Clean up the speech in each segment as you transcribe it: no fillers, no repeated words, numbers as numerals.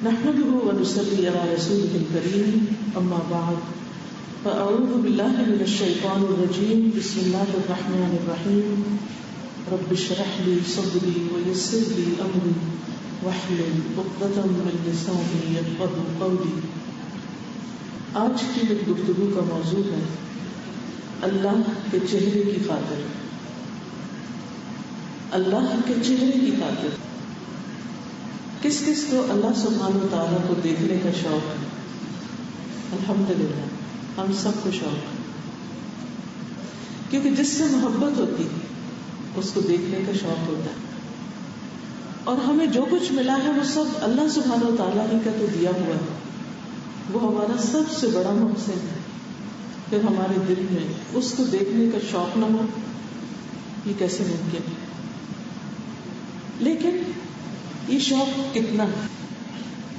نحمده ونصلي على رسوله الكريم اما بعد فاعوذ بالله من الشيطان الرجيم بسم الله الرحمن الرحيم رب اشرح لي صدري ويسر لي امري واحلل عقدة من لساني يفقهوا قولي. آج کی میری گفتگو کا موضوع ہے اللہ کے چہرے کی خاطر. اللہ کے چہرے کی خاطر کس کس کو اللہ سبحانہ وتعالیٰ کو دیکھنے کا شوق ہے؟ الحمدللہ ہم سب کو شوق ہے، کیونکہ جس سے محبت ہوتی ہے اس کو دیکھنے کا شوق ہوتا ہے. اور ہمیں جو کچھ ملا ہے وہ سب اللہ سبحانہ وتعالیٰ ہی کا تو دیا ہوا ہے. وہ ہمارا سب سے بڑا محسن ہے. پھر ہمارے دل میں اس کو دیکھنے کا شوق نہ ہو، یہ کیسے ممکن ہے؟ لیکن یہ شوق کتنا ہے،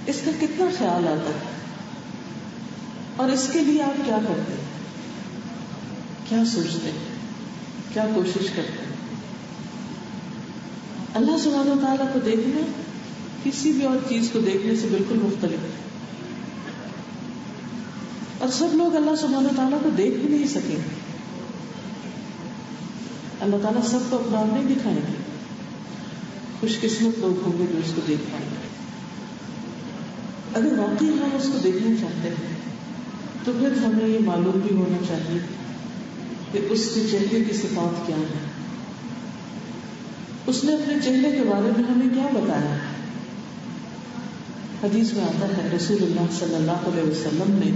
اس کا کتنا خیال آتا ہے، اور اس کے لیے آپ کیا کرتے ہیں، کیا سوچتے ہیں، کیا کوشش کرتے ہیں؟ اللہ سبحانہ وتعالیٰ کو دیکھنا کسی بھی اور چیز کو دیکھنے سے بالکل مختلف ہے. اور سب لوگ اللہ سبحانہ وتعالیٰ کو دیکھ بھی نہیں سکیں گے. اللہ تعالیٰ سب کو اپنا نہیں دکھائیں گے. خوش قسمت لوگ ہوں گے جو اس کو دیکھ پائیں گے. اگر واقعی ہم اس کو دیکھنا چاہتے ہیں تو پھر ہمیں یہ معلوم بھی ہونا چاہیے کہ اس کے چہرے کی صفات کیا ہے. اس نے اپنے چہرے کے بارے میں ہمیں کیا بتایا ہے؟ حدیث میں آتا ہے رسول اللہ صلی اللہ علیہ وسلم نے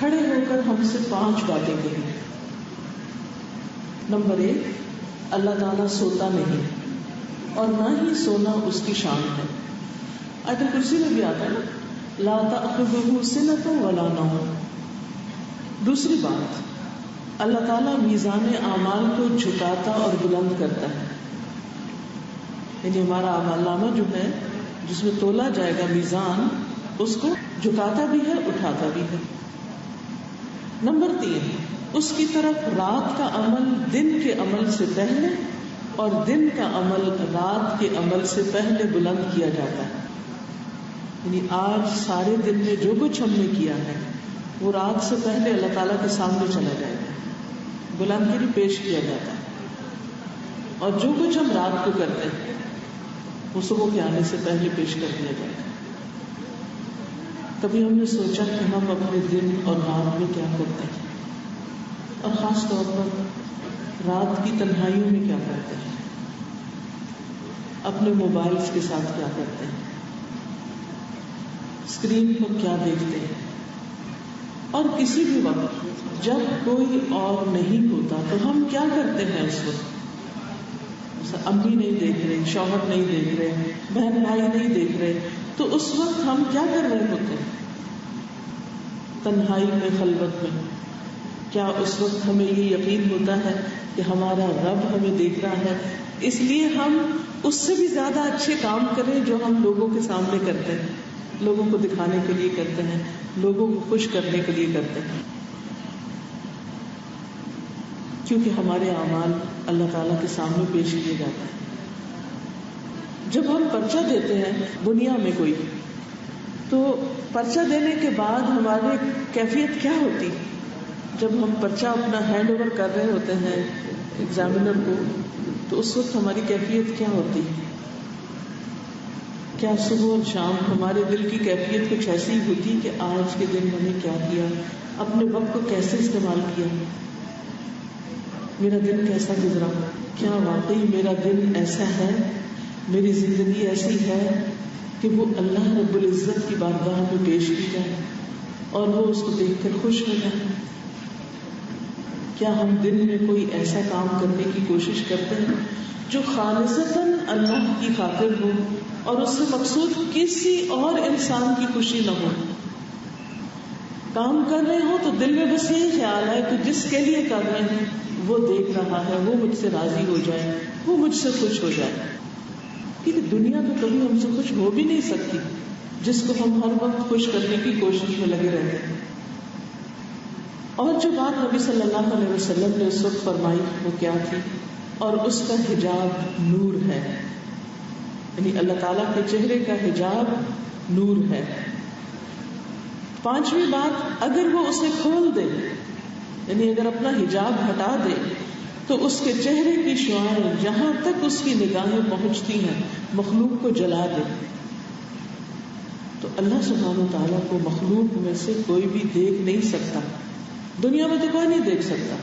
کھڑے ہو کر ہم سے 5 باتیں کہی. نمبر 1، اللہ تعالیٰ سوتا نہیں اور نہ ہی سونا اس کی شان ہے. آیت الکرسی میں بھی آتا ہے نا، لا تأخذہ سنۃ ولا نوم. دوسری بات، اللہ تعالیٰ میزان اعمال کو جھکاتا اور بلند کرتا ہے. یعنی ہمارا اعمال نامہ جو ہے جس میں تولا جائے گا میزان، اس کو جھکاتا بھی ہے اٹھاتا بھی ہے. نمبر 3، اس کی طرف رات کا عمل دن کے عمل سے پہلے اور دن کا عمل رات کے عمل سے پہلے بلند کیا جاتا ہے. یعنی آج سارے دن میں جو کچھ ہم نے کیا ہے وہ رات سے پہلے اللہ تعالیٰ کے سامنے چلا جائے گا، بلندگیری پیش کیا جاتا ہے. اور جو کچھ ہم رات کو کرتے ہیں وہ صبح کے آنے سے پہلے پیش کر دیا جائے گا. کبھی ہم نے سوچا کہ ہم اپنے دن اور رات میں کیا کرتے ہیں، اور خاص طور پر رات کی تنہائیوں میں کیا کرتے ہیں، اپنے موبائلز کے ساتھ کیا کرتے ہیں، اسکرین پر کیا دیکھتے ہیں. اور کسی بھی وقت جب کوئی اور نہیں ہوتا تو ہم کیا کرتے ہیں اس وقت؟ امی نہیں دیکھ رہے، شوہر نہیں دیکھ رہے، بہن بھائی نہیں دیکھ رہے، تو اس وقت ہم کیا کر رہے ہوتے ہیں تنہائی میں، خلوت میں؟ کیا اس وقت ہمیں یہ یقین ہوتا ہے کہ ہمارا رب ہمیں دیکھ رہا ہے، اس لیے ہم اس سے بھی زیادہ اچھے کام کریں جو ہم لوگوں کے سامنے کرتے ہیں، لوگوں کو دکھانے کے لیے کرتے ہیں، لوگوں کو خوش کرنے کے لیے کرتے ہیں؟ کیونکہ ہمارے اعمال اللہ تعالیٰ کے سامنے پیش کیے جاتے ہیں. جب ہم پرچہ دیتے ہیں دنیا میں کوئی، تو پرچہ دینے کے بعد ہماری کیفیت کیا ہوتی؟ جب ہم پرچہ اپنا ہینڈ اوور کر رہے ہوتے ہیں ایگزامینر کو، تو اس وقت ہماری کیفیت کیا ہوتی؟ کیا صبح اور شام ہمارے دل کی کیفیت کچھ ایسی ہوتی کہ آج کے دن میں نے کیا کیا، اپنے وقت کو کیسے استعمال کیا، میرا دن کیسا گزرا؟ کیا واقعی میرا دن ایسا ہے، میری زندگی ایسی ہے کہ وہ اللہ رب العزت کی بارگاہ میں پیش کی جائے اور وہ اس کو دیکھ کر خوش ہو جائے؟ کیا ہم دن میں کوئی ایسا کام کرنے کی کوشش کرتے ہیں جو خالصتاً اللہ کی خاطر ہو اور اس سے مقصود کسی اور انسان کی خوشی نہ ہو؟ کام کر رہے ہو تو دل میں بس یہی خیال ہے کہ جس کے لیے کر رہے ہیں وہ دیکھ رہا ہے، وہ مجھ سے راضی ہو جائے، وہ مجھ سے خوش ہو جائے. کیونکہ دنیا تو کبھی ہم سے خوش ہو بھی نہیں سکتی جس کو ہم ہر وقت خوش کرنے کی کوشش میں لگے رہتے ہیں. اور جو بات نبی صلی اللہ علیہ وسلم نے اس وقت فرمائی وہ کیا تھی؟ اور اس کا حجاب نور ہے، یعنی اللہ تعالیٰ کے چہرے کا حجاب نور ہے. پانچویں بات، اگر وہ اسے کھول دے، یعنی اگر اپنا حجاب ہٹا دے تو اس کے چہرے کی شعاعیں جہاں تک اس کی نگاہیں پہنچتی ہیں مخلوق کو جلا دے. تو اللہ سبحانہ وتعالیٰ کو مخلوق میں سے کوئی بھی دیکھ نہیں سکتا. دنیا میں تو کوئی نہیں دیکھ سکتا.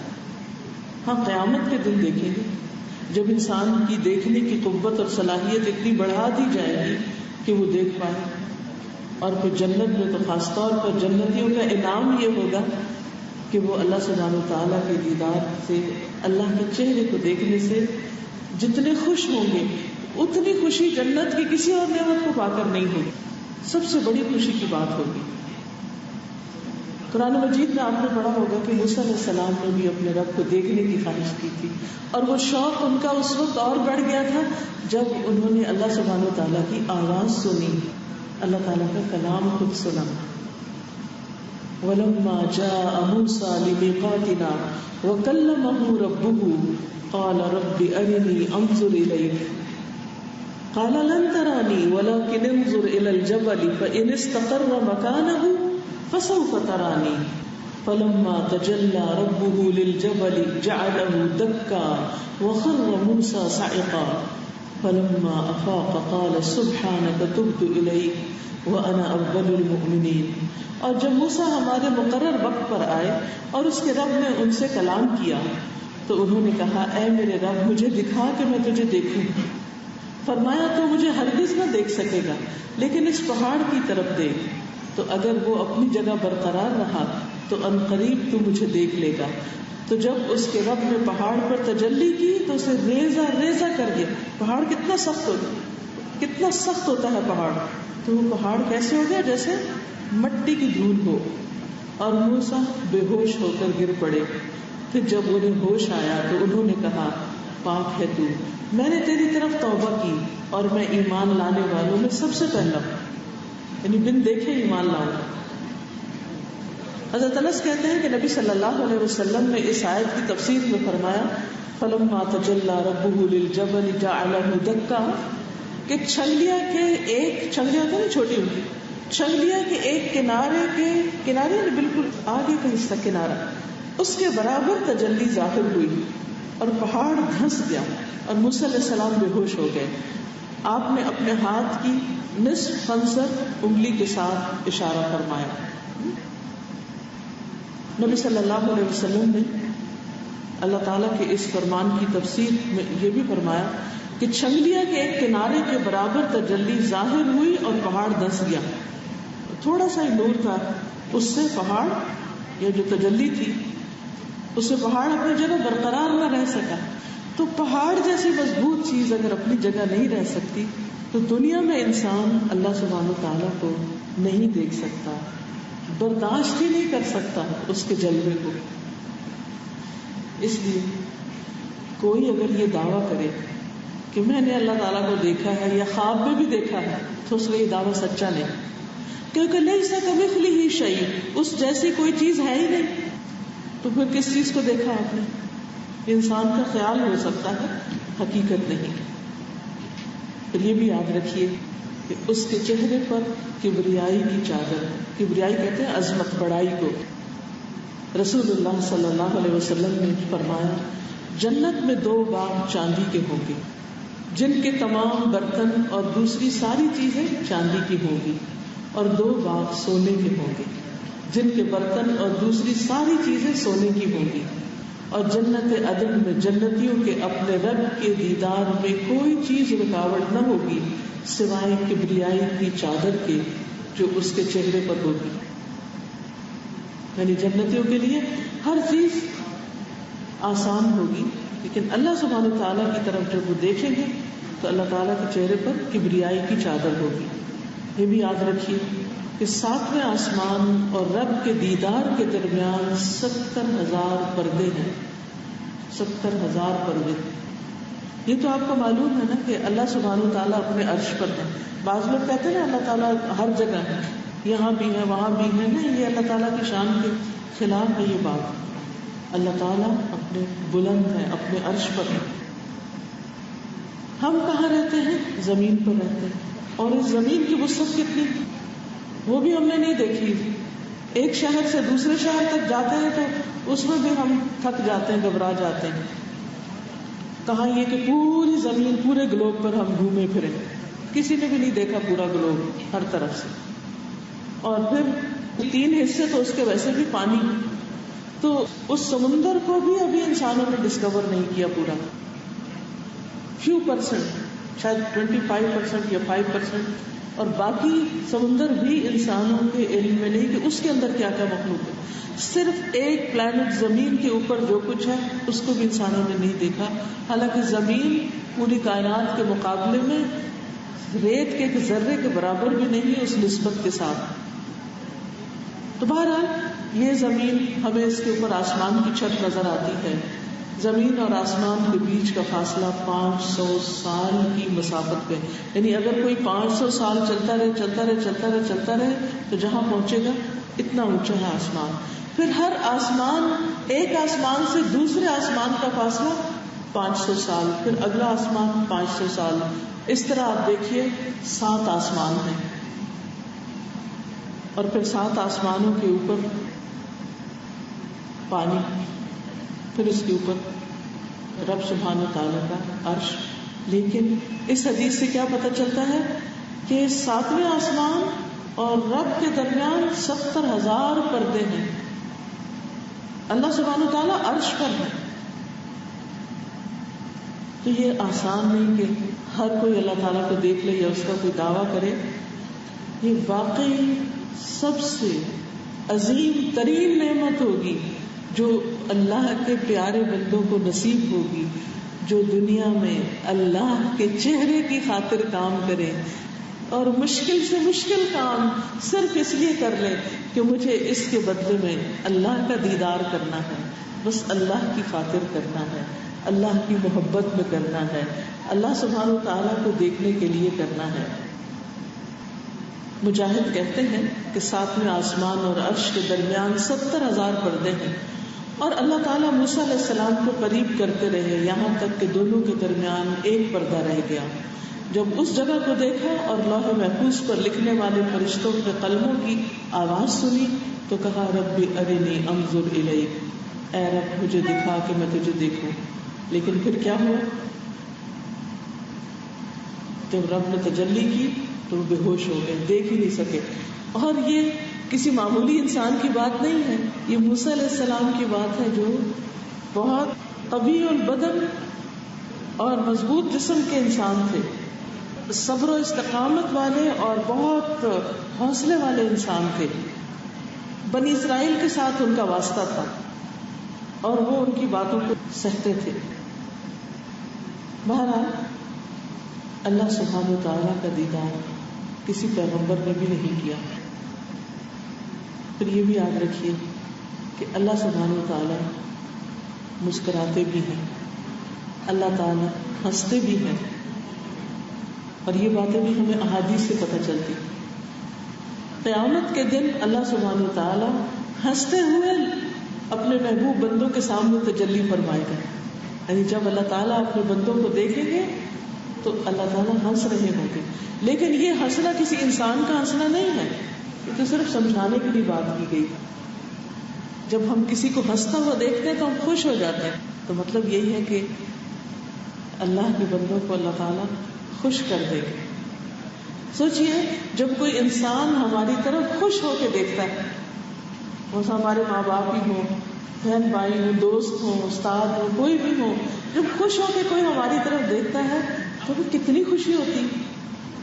ہاں قیامت کے دن دیکھیں گے جب انسان کی دیکھنے کی قوت اور صلاحیت اتنی بڑھا دی جائے گی کہ وہ دیکھ پائے. اور پھر جنت میں تو خاص طور پر جنتیوں کا انعام یہ ہوگا کہ وہ اللہ سبحانہ وتعالیٰ کے دیدار سے، اللہ کے چہرے کو دیکھنے سے جتنے خوش ہوں گے اتنی خوشی جنت کی کسی اور نعمت کو پا کر نہیں ہوگی. سب سے بڑی خوشی کی بات ہوگی. قرآن مجید میں آپ نے پڑھا ہوگا کہ موسیٰ علیہ السلام نے بھی اپنے رب کو دیکھنے کی خواہش کی تھی، اور وہ شوق ان کا اس وقت اور بڑھ گیا تھا جب انہوں نے اللہ سبحانہ وتعالیٰ کی آواز سنی، اللہ تعالیٰ کا کلام خود سنا. وَلَمَّا جَاءَ مُوسَىٰ لِمِيقَاتِنَا وَكَلَّمَهُ رَبُّهُ قَالَ رَبِّ أَرِنِي أَنظُرْ إِلَيْكَ قَالَ لَن تَرَانِي وَلَكِنِ انظُرْ إِلَى الْجَبَلِ فَإِنِ اسْتَقَرَّ مَكَانَهُ فَسَوْفَ تَرَانِي فَلَمَّا تَجَلَّىٰ رَبُّهُ لِلْجَبَلِ جَعَلَهُ دَكًّا وَخَرَّ مُوسَىٰ صَعِقًا فَلَمَّا أَفَاقَ قَالَ سُبْحَانَكَ تُبْتُ إِلَيْكَ وَأَنَا أَوَّلُ الْمُؤْمِنِينَ. اور جب موسیٰ ہمارے مقرر وقت پر آئے اور اس کے رب نے ان سے کلام کیا تو انہوں نے کہا اے میرے رب مجھے دکھا کہ میں تجھے دیکھوں. فرمایا تو مجھے ہرگز نہ دیکھ سکے گا لیکن اس پہاڑ کی طرف دیکھ. تو اگر وہ اپنی جگہ برقرار رہا تو عنقریب تو مجھے دیکھ لے گا. تو جب اس کے رب نے پہاڑ پر تجلی کی تو اسے ریزہ ریزہ کر دیا. پہاڑ کتنا سخت ہوتا ہے، کتنا سخت ہوتا ہے پہاڑ. تو وہ پہاڑ کیسے ہو گیا؟ جیسے مٹی کی دھول ہو. اور موسیٰ بے ہوش ہو کر گر پڑے. پھر جب انہیں ہوش آیا تو انہوں نے کہا پاک ہے تو، میں نے تیری طرف توبہ کی اور میں ایمان لانے والوں میں سب سے پہلا ہوں، یعنی بن دیکھے ایمان لاؤں. حضرت انس کہتے ہیں کہ نبی صلی اللہ علیہ وسلم نے اس آیت کی تفسیر میں فرمایا فَلَمَّا تَجَلَّىٰ رَبُّهُ لِلْجَبَلِ جَعَلَهُ دَكًّا کہ چھنگلیا کے ایک چھنگلیا ہوتا ہے نا چھوٹی ہوتی، چھنگلیا کے ایک کنارے بالکل آگے کا حصہ کنارہ اس کے برابر تجلی ظاہر ہوئی اور پہاڑ دھنس گیا اور موسیٰ علیہ السلام بے ہوش ہو گئے. آپ نے اپنے ہاتھ کی نصف خنصر انگلی کے ساتھ اشارہ فرمایا. نبی صلی اللہ علیہ وسلم نے اللہ تعالیٰ کے اس فرمان کی تفسیر میں یہ بھی فرمایا کہ چھنگلیا کے ایک کنارے کے برابر تجلی ظاہر ہوئی اور پہاڑ دھنس گیا. تھوڑا سا ہی نور تھا، اس سے پہاڑ یا جو تجلی تھی اس سے پہاڑ اپنی جگہ برقرار نہ رہ سکا. تو پہاڑ جیسی مضبوط چیز اگر اپنی جگہ نہیں رہ سکتی تو دنیا میں انسان اللہ سبحانہ وتعالیٰ کو نہیں دیکھ سکتا، برداشت ہی نہیں کر سکتا اس کے جلوے کو. اس لیے کوئی اگر یہ دعویٰ کرے کہ میں نے اللہ تعالیٰ کو دیکھا ہے یا خواب میں بھی دیکھا ہے تو اس کا یہ دعویٰ سچا نہیں، کیونکہ لیس کمثلہ شیء، اس جیسی کوئی چیز ہے ہی نہیں. تو پھر کس چیز کو دیکھا آپ نے؟ انسان کا خیال ہو سکتا ہے، حقیقت نہیں. پھر یہ بھی یاد رکھیے کہ اس کے چہرے پر کبریائی کی چادر ہے. کبریائی کہتے ہیں عظمت، بڑائی کو. رسول اللہ صلی اللہ علیہ وسلم نے فرمایا جنت میں 2 باغ چاندی کے ہوں گے جن کے تمام برتن اور دوسری ساری چیزیں چاندی کی ہوں گی، اور 2 باغ سونے کے ہوں گے جن کے برتن اور دوسری ساری چیزیں سونے کی ہوں گی. اور جنت عدن میں جنتیوں کے اپنے رب کے دیدار میں کوئی چیز رکاوٹ نہ ہوگی سوائے کبریائی کی چادر کے جو اس کے چہرے پر ہوگی. یعنی جنتیوں کے لیے ہر چیز آسان ہوگی، لیکن اللہ سبحانہ وتعالیٰ کی طرف جب وہ دیکھیں گے تو اللہ تعالیٰ کے چہرے پر کبریائی کی چادر ہوگی. یہ بھی یاد رکھیے کہ 7ویں آسمان اور رب کے دیدار کے درمیان 70,000 پردے ہیں. 70,000 پردے. یہ تو آپ کو معلوم ہے نا کہ اللہ سبحانہ وتعالیٰ اپنے عرش پر ہے. بعض لوگ کہتے ہیں نا اللہ تعالیٰ ہر جگہ ہے، یہاں بھی ہے وہاں بھی ہے. نہیں، یہ اللہ تعالیٰ کی شان کے خلاف ہے یہ بات. اللہ تعالیٰ اپنے بلند ہے، اپنے عرش پر ہے. ہم کہاں رہتے ہیں؟ زمین پر رہتے ہیں. اور اس زمین کی وسعت کتنی؟ وہ بھی ہم نے نہیں دیکھی. ایک شہر سے دوسرے شہر تک جاتے ہیں تو اس میں بھی ہم تھک جاتے ہیں, گھبرا جاتے ہیں. کہاں یہ کہ پوری زمین, پورے گلوب پر ہم گھومے پھرے, کسی نے بھی نہیں دیکھا پورا گلوب ہر طرف سے. اور پھر 3 حصے تو اس کے ویسے بھی پانی, تو اس سمندر کو بھی ابھی انسانوں نے ڈسکور نہیں کیا پورا. فیو پرسنٹ, شاید 25% یا 5%, اور باقی سمندر بھی انسانوں کے علم میں نہیں کہ اس کے اندر کیا کیا مخلوق ہے. صرف ایک پلانٹ زمین کے اوپر جو کچھ ہے اس کو بھی انسانوں نے نہیں دیکھا, حالانکہ زمین پوری کائنات کے مقابلے میں ریت کے ایک ذرے کے برابر بھی نہیں اس نسبت کے ساتھ. تو بہرحال یہ زمین, ہمیں اس کے اوپر آسمان کی چھت نظر آتی ہے. زمین اور آسمان کے بیچ کا فاصلہ 500 سال کی مسافت پہ, یعنی اگر کوئی 500 سال چلتا رہے تو جہاں پہنچے گا اتنا اونچا ہے آسمان. پھر ہر آسمان, ایک آسمان سے دوسرے آسمان کا فاصلہ 500 سال, پھر اگلا آسمان 500 سال. اس طرح آپ دیکھیے 7 آسمان ہیں, اور پھر 7 آسمانوں کے اوپر پانی, پھر اس کے اوپر رب سبحانہ تعالیٰ کا عرش. لیکن اس حدیث سے کیا پتہ چلتا ہے کہ 7ویں آسمان اور رب کے درمیان 70,000 پردے ہیں. اللہ سبحانہ تعالیٰ عرش پر ہے. تو یہ آسان نہیں کہ ہر کوئی اللہ تعالیٰ کو دیکھ لے یا اس کا کوئی دعویٰ کرے. یہ واقعی سب سے عظیم ترین نعمت ہوگی جو اللہ کے پیارے بندوں کو نصیب ہوگی, جو دنیا میں اللہ کے چہرے کی خاطر کام کرے اور مشکل سے مشکل کام صرف اس لیے کر لے کہ مجھے اس کے بدلے میں اللہ کا دیدار کرنا ہے, بس اللہ کی خاطر کرنا ہے, اللہ کی محبت میں کرنا ہے, اللہ سبحانہ و تعالیٰ کو دیکھنے کے لیے کرنا ہے. مجاہد کہتے ہیں کہ 7ویں آسمان اور عرش کے درمیان 70,000 پردے ہیں, اور اللہ تعالیٰ موسیٰ علیہ السلام کو قریب کرتے رہے یہاں تک کہ دونوں کے درمیان ایک پردہ رہ گیا. جب اس جگہ کو دیکھا اور لوح محفوظ پر لکھنے والے فرشتوں کے قلموں کی آواز سنی تو کہا رب ارنی انظر الیک, اے رب مجھے دکھا کہ میں تجھے دیکھوں. لیکن پھر کیا ہوا, جب رب نے تجلی کی تو وہ بے ہوش ہو گئے, دیکھ ہی نہیں سکے. اور یہ کسی معمولی انسان کی بات نہیں ہے, یہ موسیٰ علیہ السلام کی بات ہے جو بہت قوی البدن اور مضبوط جسم کے انسان تھے, صبر و استقامت والے اور بہت حوصلے والے انسان تھے. بنی اسرائیل کے ساتھ ان کا واسطہ تھا اور وہ ان کی باتوں کو سہتے تھے. بہرحال اللہ سبحانہ و تعالیٰ کا دیدار کسی پیغمبر نے بھی نہیں کیا. پھر یہ بھی یاد رکھیے کہ اللہ سبحانہ و تعالیٰ مسکراتے بھی ہیں, اللہ تعالیٰ ہنستے بھی ہیں, اور یہ باتیں بھی ہمیں احادیث سے پتہ چلتی. قیامت کے دن اللہ سبحانہ و تعالیٰ ہنستے ہوئے اپنے محبوب بندوں کے سامنے تجلی فرمائے گا. یعنی جب اللہ تعالیٰ اپنے بندوں کو دیکھیں گے تو اللہ تعالیٰ ہنس رہے ہوں گے. لیکن یہ ہنسنا کسی انسان کا ہنسنا نہیں ہے, یہ تو صرف سمجھانے کے لیے بات کی گئی. جب ہم کسی کو ہنستا ہوا دیکھتے ہیں تو ہم خوش ہو جاتے ہیں, تو مطلب یہی ہے کہ اللہ کے بندوں کو اللہ تعالیٰ خوش کر دے گا. سوچئے جب کوئی انسان ہماری طرف خوش ہو کے دیکھتا ہے, وہ ہمارے ماں باپ ہی ہوں, بہن بھائی ہوں, دوست ہوں, استاد ہوں, کوئی بھی ہو, جب خوش ہو کے کوئی ہماری طرف دیکھتا ہے تو وہ کتنی خوشی ہوتی.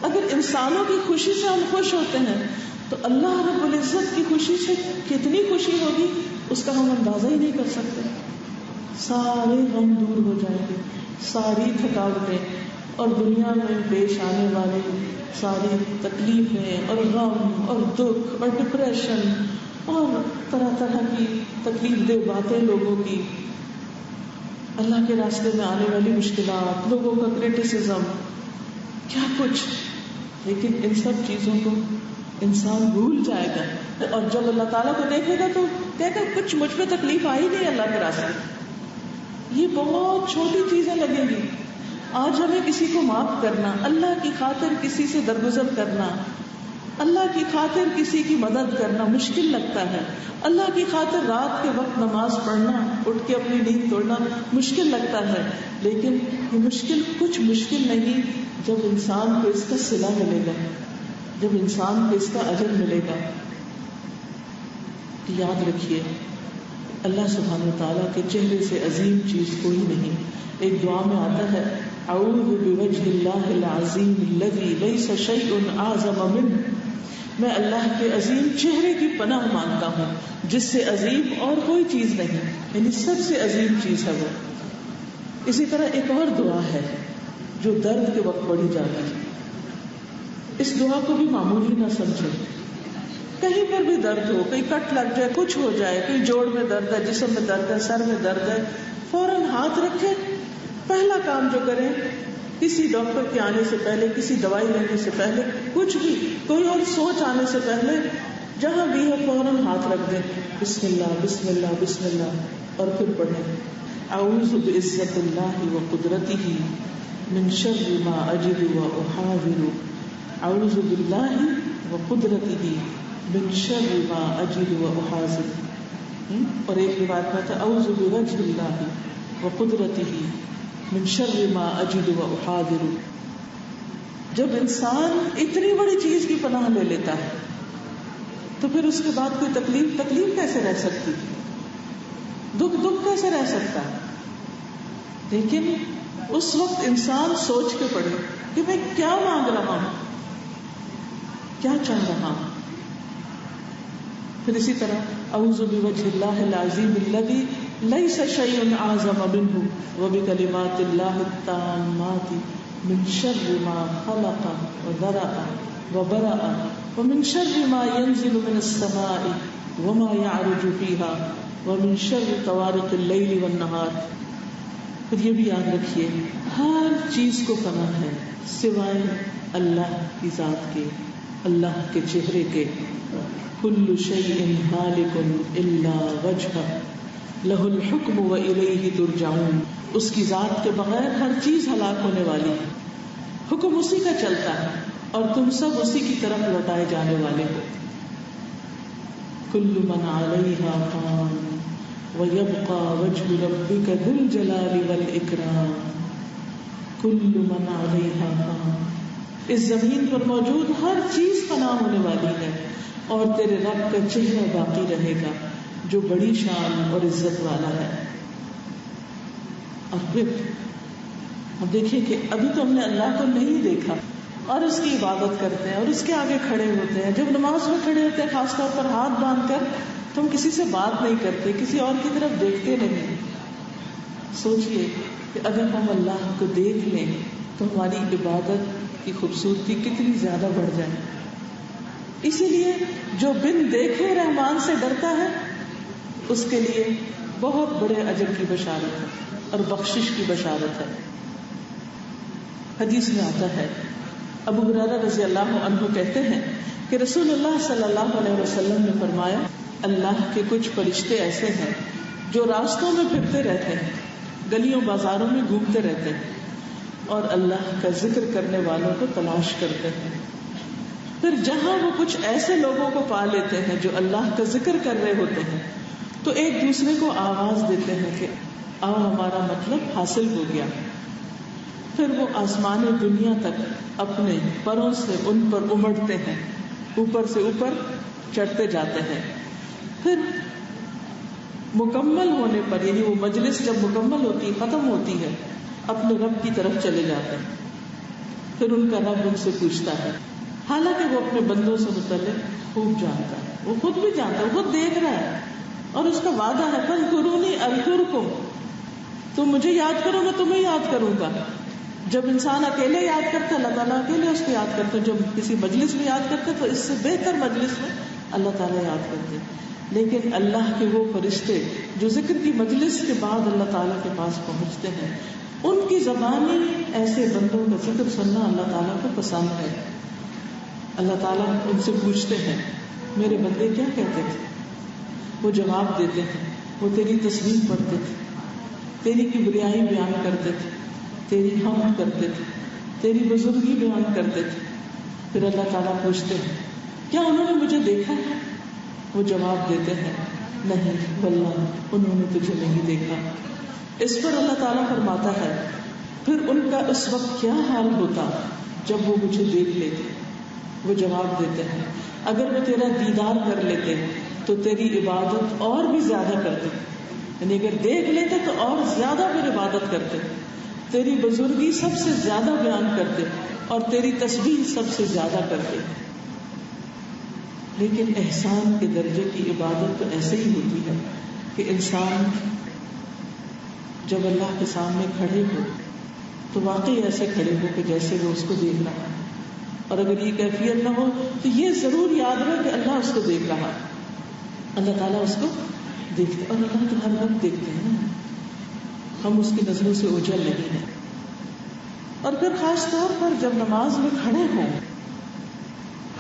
اگر انسانوں کی خوشی سے ہم خوش ہوتے ہیں تو اللہ رب العزت کی خوشی سے کتنی خوشی ہوگی اس کا ہم اندازہ ہی نہیں کر سکتے. سارے غم دور ہو جائیں گے, ساری تھکاوٹیں اور دنیا میں پیش آنے والے ساری تکلیفیں اور غم اور دکھ اور ڈپریشن اور طرح طرح کی تکلیف دہ باتیں لوگوں کی, اللہ کے راستے میں آنے والی مشکلات, لوگوں کا کرٹیسزم, کیا کچھ. لیکن ان سب چیزوں کو انسان بھول جائے گا, اور جب اللہ تعالیٰ کو دیکھے گا تو کہے گا کچھ مجھ پہ تکلیف آئی نہیں اللہ کے راستے. یہ بہت چھوٹی چیزیں لگیں گی. آج ہمیں کسی کو معاف کرنا, اللہ کی خاطر کسی سے درگزر کرنا, اللہ کی خاطر کسی کی مدد کرنا مشکل لگتا ہے، اللہ کی خاطر رات کے وقت نماز پڑھنا، اٹھ کے اپنی نیند توڑنا مشکل لگتا ہے، لیکن یہ مشکل کچھ مشکل نہیں جب انسان کو اس کا صلہ ملے گا، جب انسان کو اس کا اجر ملے گا۔ یاد رکھیے اللہ سبحانہ وتعالیٰ کے چہرے سے عظیم چیز کوئی نہیں۔ ایک دعا میں آتا ہے اعوذ بوجہ اللہ العظیم الذی لیس شیء اعظم منہ، میں اللہ کے عظیم چہرے کی پناہ مانگتا ہوں جس سے عظیم اور کوئی چیز نہیں، یعنی سب سے عظیم چیز ہے وہ۔ اسی طرح ایک اور دعا ہے جو درد کے وقت پڑھی جاتی ہے، اس دعا کو بھی معمولی نہ سمجھے۔ کہیں پر بھی درد ہو، کہیں کٹ لگ جائے، کچھ ہو جائے، کہیں جوڑ میں درد ہے، جسم میں درد ہے، سر میں درد ہے، فوراً ہاتھ رکھے، پہلا کام جو کریں کسی ڈاکٹر کے آنے سے پہلے، کسی دوائی لینے سے پہلے، کچھ بھی کوئی اور سوچ آنے سے پہلے، جہاں بھی ہے فوراً ہاتھ رکھ دیں، بسم اللہ بسم اللہ بسم اللہ، اور پھر پڑھیں اعوذ بعزت اللہ وقدرتہ من شر ما اجد واحاذر، اعوذ باللہ وقدرتہ من شر ما اجد واحاذر۔ اور ایک روایت میں تھا اعوذ بوجہ اللہ وقدرتہ من شر ما اجد واحاذر۔ جب انسان اتنی بڑی چیز کی پناہ لے لیتا ہے تو پھر اس کے بعد کوئی تکلیف کیسے رہ سکتی، دکھ کیسے رہ سکتا ہے؟ لیکن اس وقت انسان سوچ کے پڑھے کہ میں کیا مانگ رہا ہوں، کیا چاہ رہا ہوں۔ پھر اسی طرح اعوذ بوجہ اللہ العظیم الذی لیس شیء اعظم منہ وبکلمات اللہ التامات من شر ما خلق وذرأ وبرأ ومن شر ما ينزل من السماء وما يعرج فيها ومن شر طوارق الليل والنهار۔ پھر یہ بھی یاد رکھیے ہر چیز کو پناہ ہے سوائے اللہ کی ذات کے، اللہ کے چہرے کے۔ کل شیء ہالک الا وجہہ لہ الحکم والیہ ترجعون، اس کی ذات کے بغیر ہر چیز ہلاک ہونے والی ہے، حکم اسی کا چلتا ہے اور تم سب اسی کی طرف لوٹائے جانے والے ہو۔ کل من علیہا فان ویبقى وجہ ربک ذو الجلال والاکرام، کل من علیہا فان، اس زمین پر موجود ہر چیز فنا ہونے والی ہے اور تیرے رب کا چہرہ باقی رہے گا جو بڑی شان اور عزت والا ہے۔ اور پھر ہم دیکھیں کہ ابھی تو ہم نے اللہ کو نہیں دیکھا اور اس کی عبادت کرتے ہیں اور اس کے آگے کھڑے ہوتے ہیں، جب نماز میں کھڑے ہوتے ہیں خاص طور پر ہاتھ باندھ کر تو ہم کسی سے بات نہیں کرتے، کسی اور کی طرف دیکھتے نہیں۔ سوچئے کہ اگر ہم اللہ کو دیکھ لیں تو ہماری عبادت کی خوبصورتی کتنی زیادہ بڑھ جائے۔ اسی لیے جو بن دیکھے رحمان سے ڈرتا ہے اس کے لیے بہت بڑے اجر کی بشارت ہے اور بخشش کی بشارت ہے۔ حدیث میں آتا ہے ابو ہریرہ رضی اللہ عنہ کہتے ہیں کہ رسول اللہ صلی اللہ علیہ وسلم نے فرمایا اللہ کے کچھ فرشتے ایسے ہیں جو راستوں میں پھرتے رہتے ہیں، گلیوں بازاروں میں گھومتے رہتے ہیں اور اللہ کا ذکر کرنے والوں کو تلاش کرتے ہیں۔ پھر جہاں وہ کچھ ایسے لوگوں کو پا لیتے ہیں جو اللہ کا ذکر کر رہے ہوتے ہیں تو ایک دوسرے کو آواز دیتے ہیں کہ آؤ ہمارا مطلب حاصل ہو گیا۔ پھر وہ آسمان دنیا تک اپنے پروں سے ان پر امڑتے ہیں، اوپر سے اوپر چڑھتے جاتے ہیں۔ پھر مکمل ہونے پر، یعنی وہ مجلس جب مکمل ہوتی ہے، ختم ہوتی ہے، اپنے رب کی طرف چلے جاتے ہیں۔ پھر ان کا رب ان سے پوچھتا ہے، حالانکہ وہ اپنے بندوں سے متعلق خوب جانتا ہے، وہ خود بھی جانتا ہے، وہ خود دیکھ رہا ہے اور اس کا وعدہ ہے فاذکرونی اذکرکم، تم مجھے یاد کرو میں تمہیں یاد کروں گا۔ جب انسان اکیلے یاد کرتا ہے اللہ تعالیٰ اکیلے اس کو یاد کرتے ہیں، جب کسی مجلس میں یاد کرتے تو اس سے بہتر مجلس میں اللہ تعالیٰ یاد کرتے ہیں۔ لیکن اللہ کے وہ فرشتے جو ذکر کی مجلس کے بعد اللہ تعالیٰ کے پاس پہنچتے ہیں، ان کی زبانی ایسے بندوں کا ذکر سننا اللہ تعالیٰ کو پسند ہے۔ اللہ تعالیٰ ان سے پوچھتے ہیں میرے بندے کیا کہتے تھے؟ وہ جواب دیتے ہیں وہ تیری تسبیح پڑھتے تھے، تیری کبریائی بیان کرتے تھے، تیری حمد کرتے تھے، تیری بزرگی بیان کرتے تھے۔ پھر اللہ تعالیٰ پوچھتے ہیں کیا انہوں نے مجھے دیکھا ہے؟ وہ جواب دیتے ہیں نہیں واللہ انہوں نے تجھے نہیں دیکھا. اس پر اللہ تعالیٰ فرماتا ہے پھر ان کا اس وقت کیا حال ہوتا جب وہ مجھے دیکھ لیتے. وہ جواب دیتے ہیں اگر وہ تیرا دیدار کر لیتے تو تیری عبادت اور بھی زیادہ کرتے، یعنی اگر دیکھ لیتے تو اور زیادہ پھر عبادت کرتے، تیری بزرگی سب سے زیادہ بیان کرتے اور تیری تسبیح سب سے زیادہ کرتے. لیکن احسان کے درجے کی عبادت تو ایسے ہی ہوتی ہے کہ انسان جب اللہ کے سامنے کھڑے ہو تو واقعی ایسے کھڑے ہو کہ جیسے وہ اس کو دیکھ رہا ہے. اور اگر یہ کیفیت نہ ہو تو یہ ضرور یاد رہے کہ اللہ اس کو دیکھ رہا ہے، اللہ تعالیٰ اس کو دیکھتے، اور اللہ تو ہر وقت دیکھتے ہیں، ہم اس کی نظروں سے اوجھل نہیں ہیں. اور پھر خاص طور پر جب نماز میں کھڑے ہوں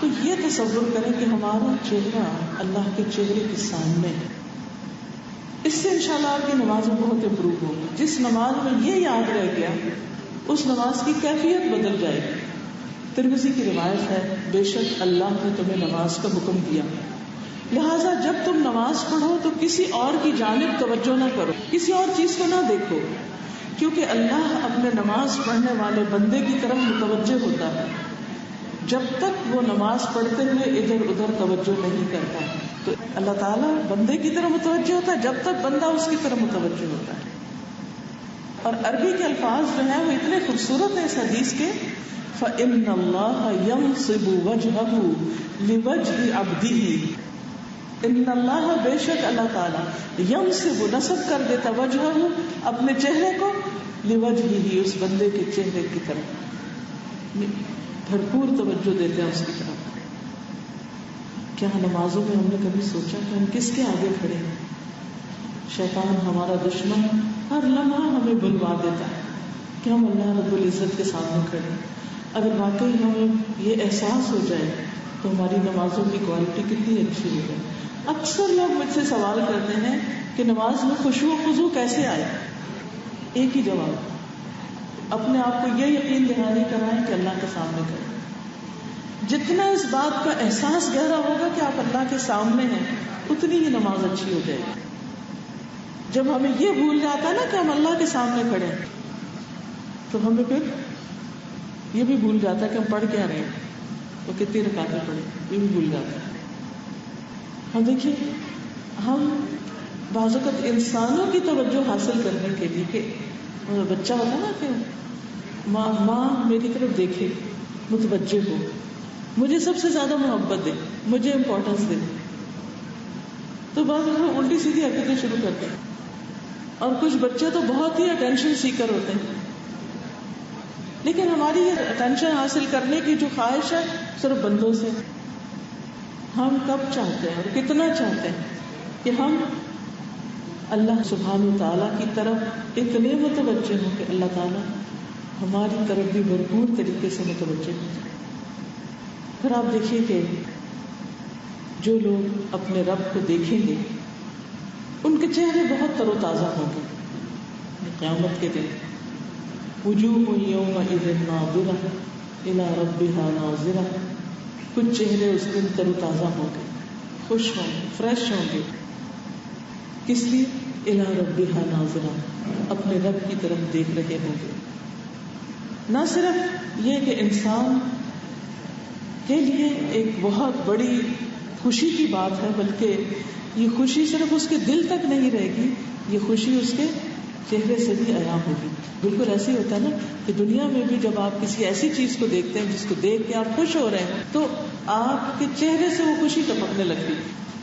تو یہ تصور کریں کہ ہمارا چہرہ اللہ کے چہرے کے سامنے ہے. اس سے انشاءاللہ آپ کی نماز میں بہت امپروو ہوگی. جس نماز میں یہ یاد رہ گیا اس نماز کی کیفیت بدل جائے گی. ترمذی کی روایت ہے بے شک اللہ نے تمہیں نماز کا حکم دیا، لہٰذا جب تم نماز پڑھو تو کسی اور کی جانب توجہ نہ کرو، کسی اور چیز کو نہ دیکھو، کیونکہ اللہ اپنے نماز پڑھنے والے بندے کی طرف متوجہ ہوتا ہے جب تک وہ نماز پڑھتے ہوئے ادھر ادھر توجہ نہیں کرتا. تو اللہ تعالیٰ بندے کی طرف متوجہ ہوتا ہے جب تک بندہ اس کی طرف متوجہ ہوتا ہے. اور عربی کے الفاظ جو ہیں وہ اتنے خوبصورت ہیں اس حدیث کے، فَإِنَّ اللَّهَ يَنصِبُ وَجْهَهُ لِوَجْهِ عَبْدِهِ. ان اللہ بے شک اللہ تعالیٰ ينصب نصب کر دیتا وجهه اپنے چہرے کو لوجهه اس بندے کے چہرے کی طرف، بھرپور توجہ دیتے ہیں اس کی طرف. کیا نمازوں میں ہم نے کبھی سوچا کہ ہم کس کے آگے کھڑے ہیں؟ شیطان ہمارا دشمن ہر لمحہ ہمیں بلوا دیتا ہے کہ ہم اللہ رب العزت کے سامنے کھڑے ہیں. اگر واقعی ہمیں یہ احساس ہو جائے تو ہماری نمازوں کی کوالٹی کتنی اچھی ہو جائے. اکثر لوگ مجھ سے سوال کرتے ہیں کہ نماز میں خشوع و خضوع کیسے آئے. ایک ہی جواب، اپنے آپ کو یہ یقین دہانی کرائیں کہ اللہ کے سامنے کریں. جتنا اس بات کا احساس گہرا ہوگا کہ آپ اللہ کے سامنے ہیں اتنی ہی نماز اچھی ہو جائے گی. جب ہمیں یہ بھول جاتا ہے نا کہ ہم اللہ کے سامنے کھڑے ہیں تو ہمیں پھر یہ بھی بھول جاتا ہے کہ ہم پڑھ کیا رہے ہیں، وہ کتنی رکعتیں پڑھے یہ بھی بھول جاتا ہے. ہم دیکھیے ہم بعض اوقات انسانوں کی توجہ حاصل کرنے کے لیے کہ بچہ ہوتا نا کہ ماں میری طرف دیکھے، متوجہ ہو، مجھے سب سے زیادہ محبت دے، مجھے امپورٹنس دے، تو بعض اوقات الٹی سیدھی حرکتیں شروع کرتے ہیں. اور کچھ بچے تو بہت ہی اٹینشن سیکر ہوتے ہیں، لیکن ہماری یہ اٹینشن حاصل کرنے کی جو خواہش ہے صرف بندوں سے. ہم کب چاہتے ہیں اور کتنا چاہتے ہیں کہ ہم اللہ سبحانہ وتعالیٰ کی طرف اتنے متوجہ ہوں کہ اللہ تعالیٰ ہماری طرف بھی بھرپور طریقے سے متوجہ ہو جائے. پھر آپ دیکھیے کہ جو لوگ اپنے رب کو دیکھیں گے ان کے چہرے بہت تر و تازہ ہوں گے. قیامت کے دن وجوہ یومئذ ناظرہ الی ربہا ناظرہ، کچھ چہرے اس دن تر و تازہ ہوں گے، خوش ہوں گے، فریش ہوں گے. کس لیے؟ الی ربہا ناظرہ، اپنے رب کی طرف دیکھ رہے ہوں گے. نہ صرف یہ کہ انسان کے لیے ایک بہت بڑی خوشی کی بات ہے، بلکہ یہ خوشی صرف اس کے دل تک نہیں رہے گی، یہ خوشی اس کے چہرے سے بھی عیاں ہوگی. بالکل ایسے ہی ہوتا ہے نا کہ دنیا میں بھی جب آپ کسی ایسی چیز کو دیکھتے ہیں جس کو دیکھ کے آپ خوش ہو رہے ہیں تو آپ کے چہرے سے وہ خوشی ٹپکنے لگتی.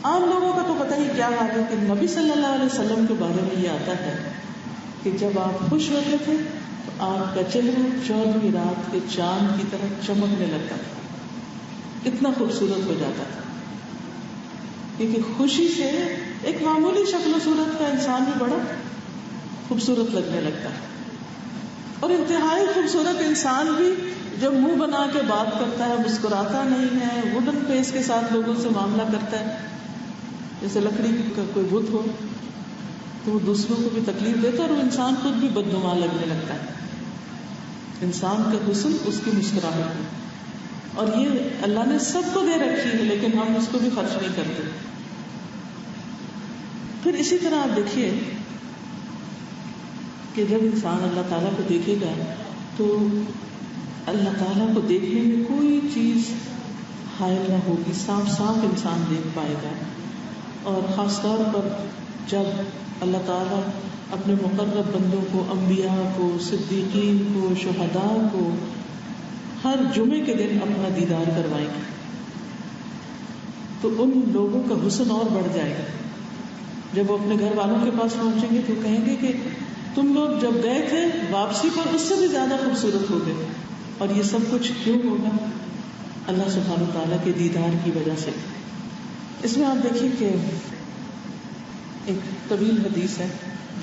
عام لوگوں کا تو پتہ ہی کیا حال ہے کہ نبی صلی اللہ علیہ وسلم کے بارے میں یہ آتا ہے کہ جب آپ خوش ہوتے تھے تو آپ کا چہرہ 14ویں رات کے چاند کی طرح چمکنے لگتا تھا، اتنا خوبصورت ہو جاتا تھا. کیونکہ خوشی سے ایک معمولی شکل و صورت کا انسان بھی بڑا خوبصورت لگنے لگتا ہے. اور انتہائی خوبصورت انسان بھی جب منہ بنا کے بات کرتا ہے، مسکراتا نہیں ہے، ووڈن فیس کے ساتھ لوگوں سے معاملہ کرتا ہے، جیسے لکڑی کا کوئی بت ہو تو وہ دوسروں کو بھی تکلیف دیتا ہے اور وہ انسان خود بھی بدنما لگنے لگتا ہے. انسان کا حسن اس کی مسکراہٹ ہے. اور یہ اللہ نے سب کو دے رکھی ہے لیکن ہم اس کو بھی خرچ نہیں کرتے. پھر اسی طرح آپ دیکھیے کہ جب انسان اللہ تعالیٰ کو دیکھے گا تو اللہ تعالیٰ کو دیکھنے میں کوئی چیز حائل نہ ہوگی، صاف صاف انسان دیکھ پائے گا. اور خاص طور پر جب اللہ تعالیٰ اپنے مقرب بندوں کو، انبیاء کو، صدیقین کو، شہداء کو ہر جمعے کے دن اپنا دیدار کروائیں گے تو ان لوگوں کا حسن اور بڑھ جائے گا. جب وہ اپنے گھر والوں کے پاس پہنچیں گے تو کہیں گے کہ تم لوگ جب گئے تھے واپسی پر اس سے بھی زیادہ خوبصورت ہو گئے. اور یہ سب کچھ کیوں ہوگا؟ اللہ سبحانہ وتعالیٰ کے دیدار کی وجہ سے. اس میں آپ دیکھیے کہ ایک طویل حدیث ہے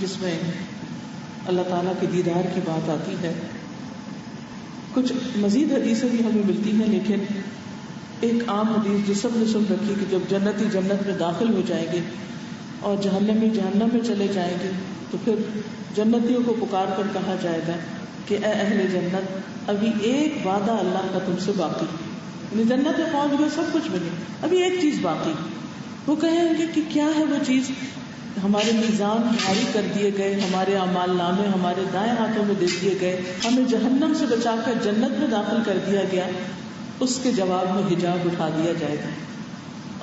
جس میں اللہ تعالیٰ کے دیدار کی بات آتی ہے. کچھ مزید حدیثیں بھی ہمیں ملتی ہیں لیکن ایک عام حدیث جو سب نے سن رکھی کہ جب جنتی جنت میں داخل ہو جائیں گے اور جہنمی جہنم میں چلے جائیں گے تو پھر جنتیوں کو پکار کر کہا جائے گا کہ اے اہل جنت، ابھی ایک وعدہ اللہ کا تم سے باقی، یعنی جنت میں پہنچ گئے سب کچھ ملے، ابھی ایک چیز باقی. وہ کہیں گے کہ کیا ہے وہ چیز؟ ہمارے میزان بھاری کر دیے گئے، ہمارے اعمال نامے ہمارے دائیں ہاتھوں میں دے دیے گئے، ہمیں جہنم سے بچا کر جنت میں داخل کر دیا گیا. اس کے جواب میں حجاب اٹھا دیا جائے گا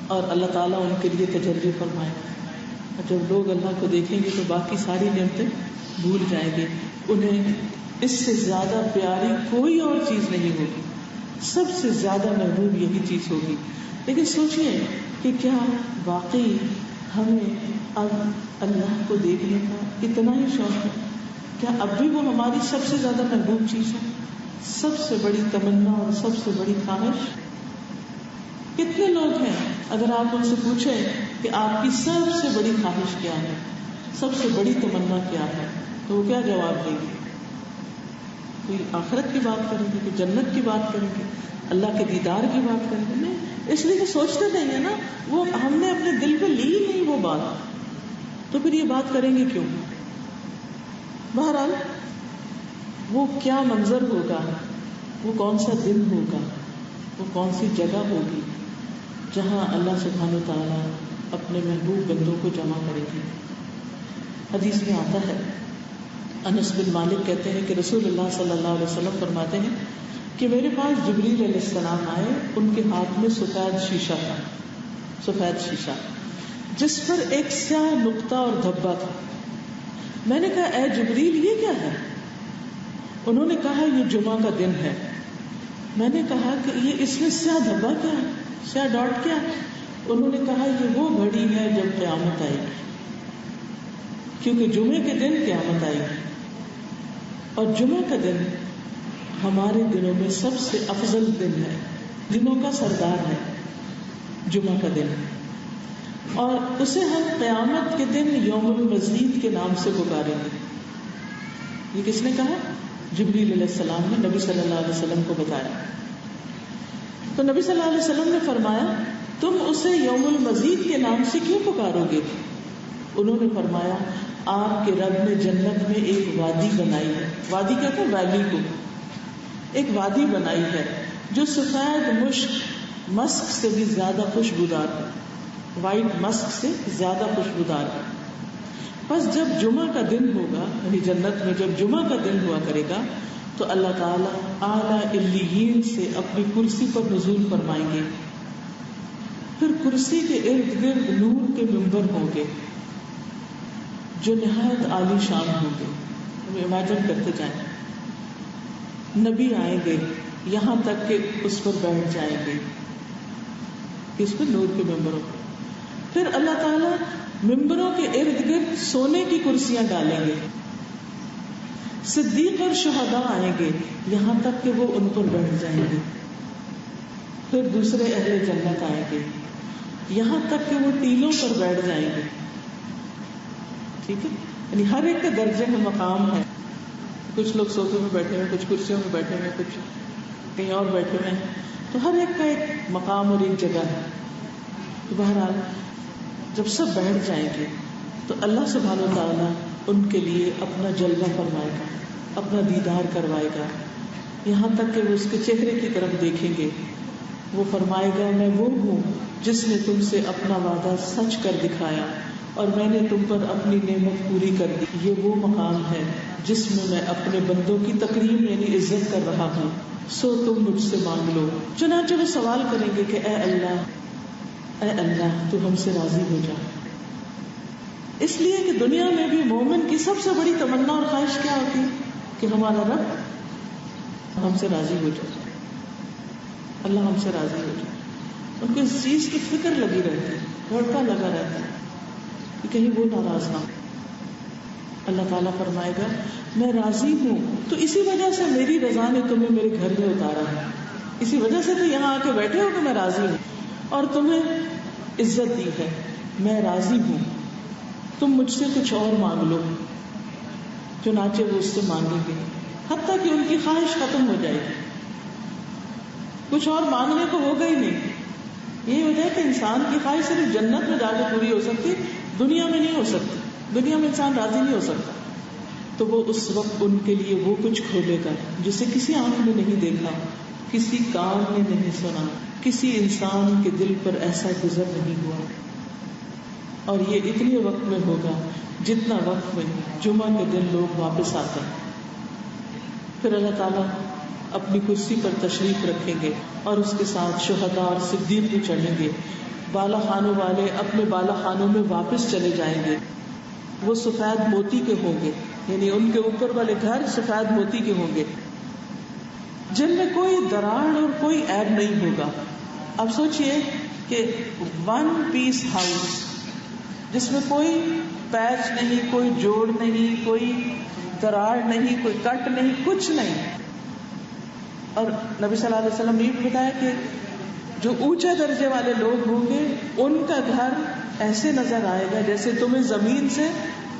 اور اللہ تعالیٰ ان کے لیے تجلی فرمائے گا. جب لوگ اللہ کو دیکھیں گے تو باقی ساری نعمتیں بھول جائیں گے، انہیں اس سے زیادہ پیاری کوئی اور چیز نہیں ہوگی، سب سے زیادہ محبوب یہی چیز ہوگی. لیکن سوچئے کہ کیا واقعی ہمیں اب اللہ کو دیکھنے کا اتنا ہی شوق ہے؟ کیا اب بھی وہ ہماری سب سے زیادہ محبوب چیز ہے، سب سے بڑی تمنا اور سب سے بڑی خواہش؟ کتنے لوگ ہیں اگر آپ ان سے پوچھیں کہ آپ کی سب سے بڑی خواہش کیا ہے، سب سے بڑی تمنا کیا ہے، تو وہ کیا جواب دیں گے؟ کوئی آخرت کی بات کریں گے، کوئی جنت کی بات کریں گے، اللہ کے دیدار کی بات کریں گے؟ نہیں، اس لیے کہ سوچتے نہیں ہے نا، وہ ہم نے اپنے دل پہ لی نہیں وہ بات، تو پھر یہ بات کریں گے کیوں؟ بہرحال وہ کیا منظر ہوگا، وہ کون سا دن ہوگا، وہ کون سی جگہ ہوگی جہاں اللہ سبحانہ وتعالیٰ اپنے محبوب بندوں کو جمع کرے گی. حدیث میں آتا ہے، انس بن مالک کہتے ہیں کہ رسول اللہ صلی اللہ علیہ وسلم فرماتے ہیں کہ میرے پاس جبریل علیہ السلام آئے، ان کے ہاتھ میں سفید شیشہ تھا، سفید شیشہ جس پر ایک سیاہ نقطہ اور دھبا تھا. میں نے کہا اے جبریل یہ کیا ہے؟ انہوں نے کہا یہ جمعہ کا دن ہے. میں نے کہا کہ یہ اس میں سیاہ دھبا کیا ہے، سیاہ ڈاٹ کیا ہے؟ انہوں نے کہا یہ وہ گھڑی ہے جب قیامت آئے گی، کیونکہ جمعے کے دن قیامت آئے گی اور جمعہ کا دن ہمارے دنوں میں سب سے افضل دن ہے، دنوں کا سردار ہے جمعہ کا دن، اور اسے ہم قیامت کے دن یوم المزید کے نام سے پکاریں گے. یہ کس نے کہا؟ جبریل علیہ السلام نے نبی صلی اللہ علیہ وسلم کو بتایا. تو نبی صلی اللہ علیہ وسلم نے فرمایا تم اسے یوم المزید کے نام سے کیوں پکارو گے؟ انہوں نے فرمایا آپ کے رب نے جنت میں ایک وادی بنائی ہے، وادی کہتے ہیں ویلی کو، ایک وادی بنائی ہے جو سفید مسک سے بھی زیادہ خوشبودار ہے، وائٹ مسک سے زیادہ خوشبودار ہے. بس جب جمعہ کا دن ہوگا، یعنی جنت میں جب جمعہ کا دن ہوا کرے گا تو اللہ تعالیٰ اعلیٰ علیین سے اپنی کرسی پر نزول فرمائیں گے. پھر کرسی کے ارد گرد نور کے منبر ہوں گے جو نہایت عالی شان ہوں گے. ہم امیجن کرتے جائیں، نبی آئیں گے یہاں تک کہ اس پر بیٹھ جائیں گے، اس پر نور کے ممبروں پر. پھر اللہ تعالیٰ ممبروں کے ارد گرد سونے کی کرسیاں ڈالیں گے. صدیق اور شہداء آئیں گے یہاں تک کہ وہ ان پر بیٹھ جائیں گے. پھر دوسرے اہل جنت آئیں گے یہاں تک کہ وہ ٹیلوں پر بیٹھ جائیں گے. ٹھیک ہے، یعنی ہر ایک کے درجے میں مقام ہے. کچھ لوگ صوفے میں بیٹھے ہوئے، کچھ کرسیوں میں بیٹھے ہوئے، کچھ کہیں اور بیٹھے ہوئے ہیں، تو ہر ایک کا ایک مقام اور ایک جگہ ہے. تو بہرحال جب سب بیٹھ جائیں گے تو اللہ سبحانہ و تعالیٰ ان کے لیے اپنا جلوہ فرمائے گا، اپنا دیدار کروائے گا، یہاں تک کہ وہ اس کے چہرے کی طرف دیکھیں گے وہ فرمائے گا میں وہ ہوں جس نے تم سے اپنا وعدہ سچ کر دکھایا اور میں نے تم پر اپنی نعمت پوری کر دی. یہ وہ مقام ہے جس میں اپنے بندوں کی تکریم یعنی عزت کر رہا ہوں. سو تم مجھ سے مانگ لو. چنانچہ وہ سوال کریں گے کہ اے اللہ تو ہم سے راضی ہو جا. اس لیے کہ دنیا میں بھی مومن کی سب سے بڑی تمنا اور خواہش کیا ہوتی ہے کہ ہمارا رب ہم سے راضی ہو جائے, اللہ ہم سے راضی ہو جائے. ان کو اس چیز کی فکر لگی رہتی ہے, بھڑکا لگا رہتا ہے کہ کہیں وہ ناراض نہ ہو. اللہ تعالیٰ فرمائے گا میں راضی ہوں, تو اسی وجہ سے میری رضا نے تمہیں میرے گھر میں اتارا ہے, اسی وجہ سے تو یہاں آ کے بیٹھے ہو کہ میں راضی ہوں اور تمہیں عزت دی ہے. میں راضی ہوں, تم مجھ سے کچھ اور مانگ لو. چنانچہ وہ اس سے مانگیں گے حتیٰ کہ ان کی خواہش ختم ہو جائے گی, کچھ اور مانگنے کو ہوگا ہی نہیں. یہی وجہ ہے کہ انسان کی خواہش صرف جنت میں جا کے پوری ہو سکتی, دنیا میں نہیں ہو سکتی. دنیا میں انسان راضی نہیں ہو سکتا. تو وہ اس وقت ان کے لیے وہ کچھ کھولے گا جسے کسی آنکھ نے نہیں دیکھا, کسی کان نے نہیں سنا, کسی انسان کے دل پر ایسا گزر نہیں ہوا. اور یہ اتنے وقت میں ہوگا جتنا وقت میں جمعہ کے دن لوگ واپس آتے ہیں. پھر اللہ تعالیٰ اپنی کرسی پر تشریف رکھیں گے اور اس کے ساتھ شہداء اور صدیق بھی چڑھیں گے. بالا خانوں والے اپنے بالا خانوں میں واپس چلے جائیں گے. وہ سفید موتی کے ہوں گے, یعنی ان کے اوپر والے گھر سفید موتی کے ہوں گے جن میں کوئی دراڑ اور کوئی عیب نہیں ہوگا. اب سوچئے کہ 1 پیس ہاؤس جس میں کوئی پیچ نہیں, کوئی جوڑ نہیں, کوئی دراڑ نہیں, کوئی کٹ نہیں, کچھ نہیں. اور نبی صلی اللہ علیہ وسلم نے بھی بتایا کہ جو اونچے درجے والے لوگ ہوں گے ان کا گھر ایسے نظر آئے گا جیسے تمہیں زمین سے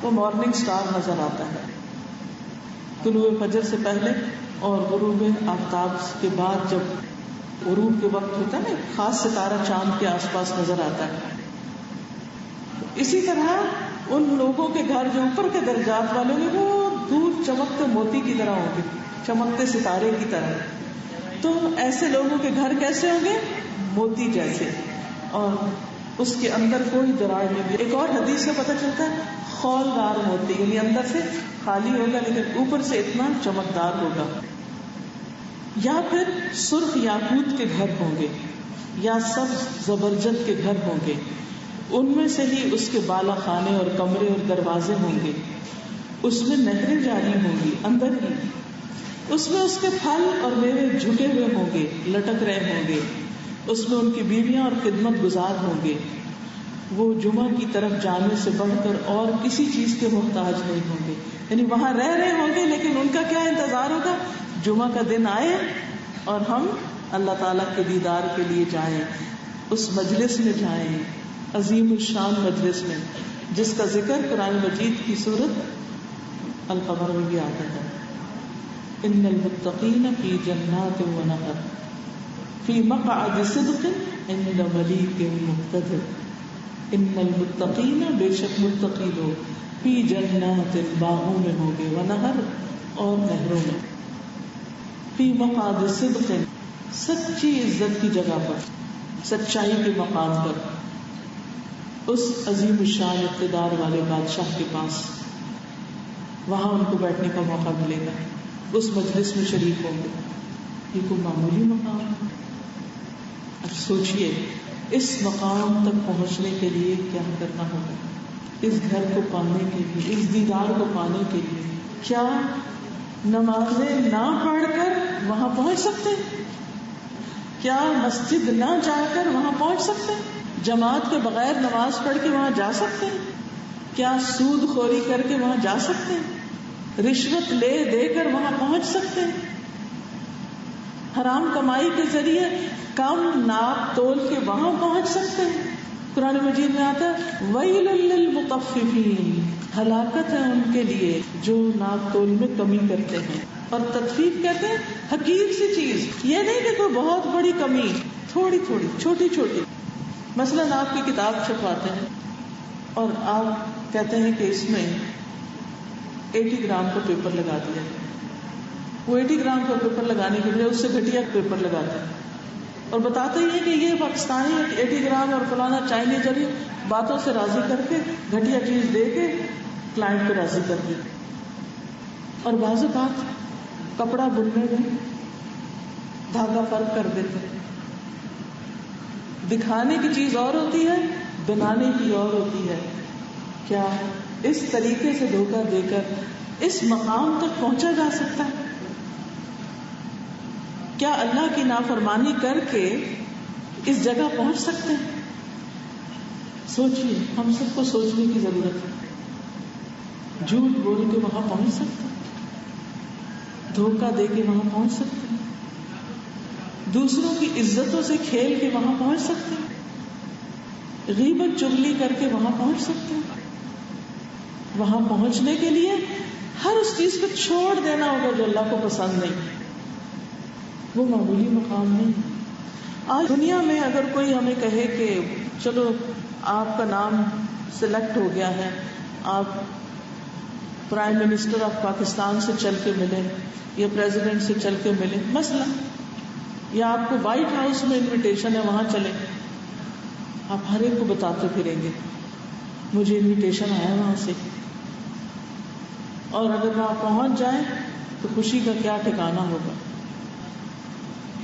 وہ مارننگ سٹار نظر آتا ہے. طلوع فجر سے پہلے اور غروب آفتاب کے بعد جب غروب کے وقت ہوتا ہے نا, خاص ستارہ چاند کے آس پاس نظر آتا ہے. اسی طرح ان لوگوں کے گھر جو اوپر کے درجات والے ہیں وہ دور چمکتے موتی کی طرح ہوں گے, چمکتے ستارے کی طرح. تو ایسے لوگوں کے گھر کیسے ہوں گے؟ موتی جیسے, اور اس کے اندر کوئی دراڑ نہیں. ایک اور حدیث سے پتہ چلتا ہے خولدار موتی, یعنی اندر سے خالی ہوگا لیکن اوپر سے اتنا چمکدار ہوگا. یا پھر سرخ یاقوت کے گھر ہوں گے یا سبز زبرجد کے گھر ہوں گے, ان میں سے ہی اس کے بالا خانے اور کمرے اور دروازے ہوں گے. اس میں نہریں جاری ہوں گی اندر ہی, اس میں اس کے پھل اور میوے جھکے ہوئے ہوں گے, لٹک رہے ہوں گے. اس میں ان کی بیویاں اور خدمت گزار ہوں گے. وہ جمعہ کی طرف جانے سے بڑھ کر اور کسی چیز کے محتاج نہیں ہوں گے, یعنی وہاں رہ رہے ہوں گے لیکن ان کا کیا انتظار ہوگا, جمعہ کا دن آئے اور ہم اللہ تعالیٰ کے دیدار کے لیے جائیں, اس مجلس میں جائیں, عظیم الشان مجلس میں جس کا ذکر قرآن مجید کی سورت القمر میں بھی آتا ہے. ان المتقین فی جنات و نہر فی مقعد صدق عند ملیک مقتدر. ان المتقین بے شک متقی لوگ فی جنات باغوں میں ہوں گے, و نہر اور نہروں میں, فی مقعد صدق سچی عزت کی جگہ پر, سچائی کے مقام پر, اس عظیم الشان اقتدار والے بادشاہ کے پاس. وہاں ان کو بیٹھنے کا موقع ملے گا, اس مجلس میں شریک ہوں گے. یہ کوئی معمولی مقام ہے؟ اب سوچئے اس مقام تک پہنچنے کے لیے کیا کرنا ہوگا, اس گھر کو پانے کے لیے, اس دیدار کو پانے کے لیے. کیا نمازیں نہ پڑھ کر وہاں پہنچ سکتے ہیں؟ کیا مسجد نہ جا کر وہاں پہنچ سکتے ہیں؟ جماعت کے بغیر نماز پڑھ کے وہاں جا سکتے ہیں؟ کیا سود خوری کر کے وہاں جا سکتے ہیں؟ رشوت لے دے کر وہاں پہنچ سکتے ہیں؟ حرام کمائی کے ذریعے کم ناپ تول کے وہاں پہنچ سکتے ہیں؟ قرآن مجید میں آتا ہے ویل للمطففین, ہلاکت ہے ان کے لیے جو ناپ تول میں کمی کرتے ہیں. اور تطفیف کہتے ہیں حقیر سی چیز, یہ نہیں کہ کوئی بہت بڑی کمی, تھوڑی تھوڑی چھوٹی چھوٹی. مثلاً آپ کی کتاب چھپواتے ہیں اور آپ کہتے ہیں کہ اس میں 80 گرام کا پیپر لگا دیا. وہ 80 گرام کا پیپر لگانے کے بجائے اس سے گھٹیا پیپر لگاتے ہیں. اور بتاتے ہی ہیں کہ یہ پاکستانی 80 گرام اور فلانا چائنیز اور باتوں سے راضی کر کے گھٹیا چیز دے کے کلائنٹ کو راضی کر دی. اور بعض اوقات کپڑا بننے میں دھاگا فرق کر دیتے ہیں. دکھانے کی چیز اور ہوتی ہے, بنانے کی اور ہوتی ہے. کیا اس طریقے سے دھوکہ دے کر اس مقام تک پہنچا جا سکتا ہے؟ کیا اللہ کی نافرمانی کر کے اس جگہ پہنچ سکتے ہیں؟ سوچیے, ہم سب کو سوچنے کی ضرورت ہے. جھوٹ بول کے وہاں پہنچ سکتے ہیں, دھوکہ دے کے وہاں پہنچ سکتے ہیں, دوسروں کی عزتوں سے کھیل کے وہاں پہنچ سکتے ہیں, غیبت چغلی کر کے وہاں پہنچ سکتے ہیں. وہاں پہنچنے کے لیے ہر اس چیز کو چھوڑ دینا ہوگا جو اللہ کو پسند نہیں. وہ معمولی مقام نہیں. آج دنیا میں اگر کوئی ہمیں کہے کہ چلو آپ کا نام سلیکٹ ہو گیا ہے, آپ پرائم منسٹر آف پاکستان سے چل کے ملے یا پریزیڈنٹ سے چل کے ملے مثلا, یا آپ کو وائٹ ہاؤس میں انویٹیشن ہے وہاں چلے, آپ ہر ایک کو بتاتے پھریں گے مجھے انویٹیشن آیا وہاں سے, اور اگر وہاں پہنچ جائیں تو خوشی کا کیا ٹھکانا ہوگا.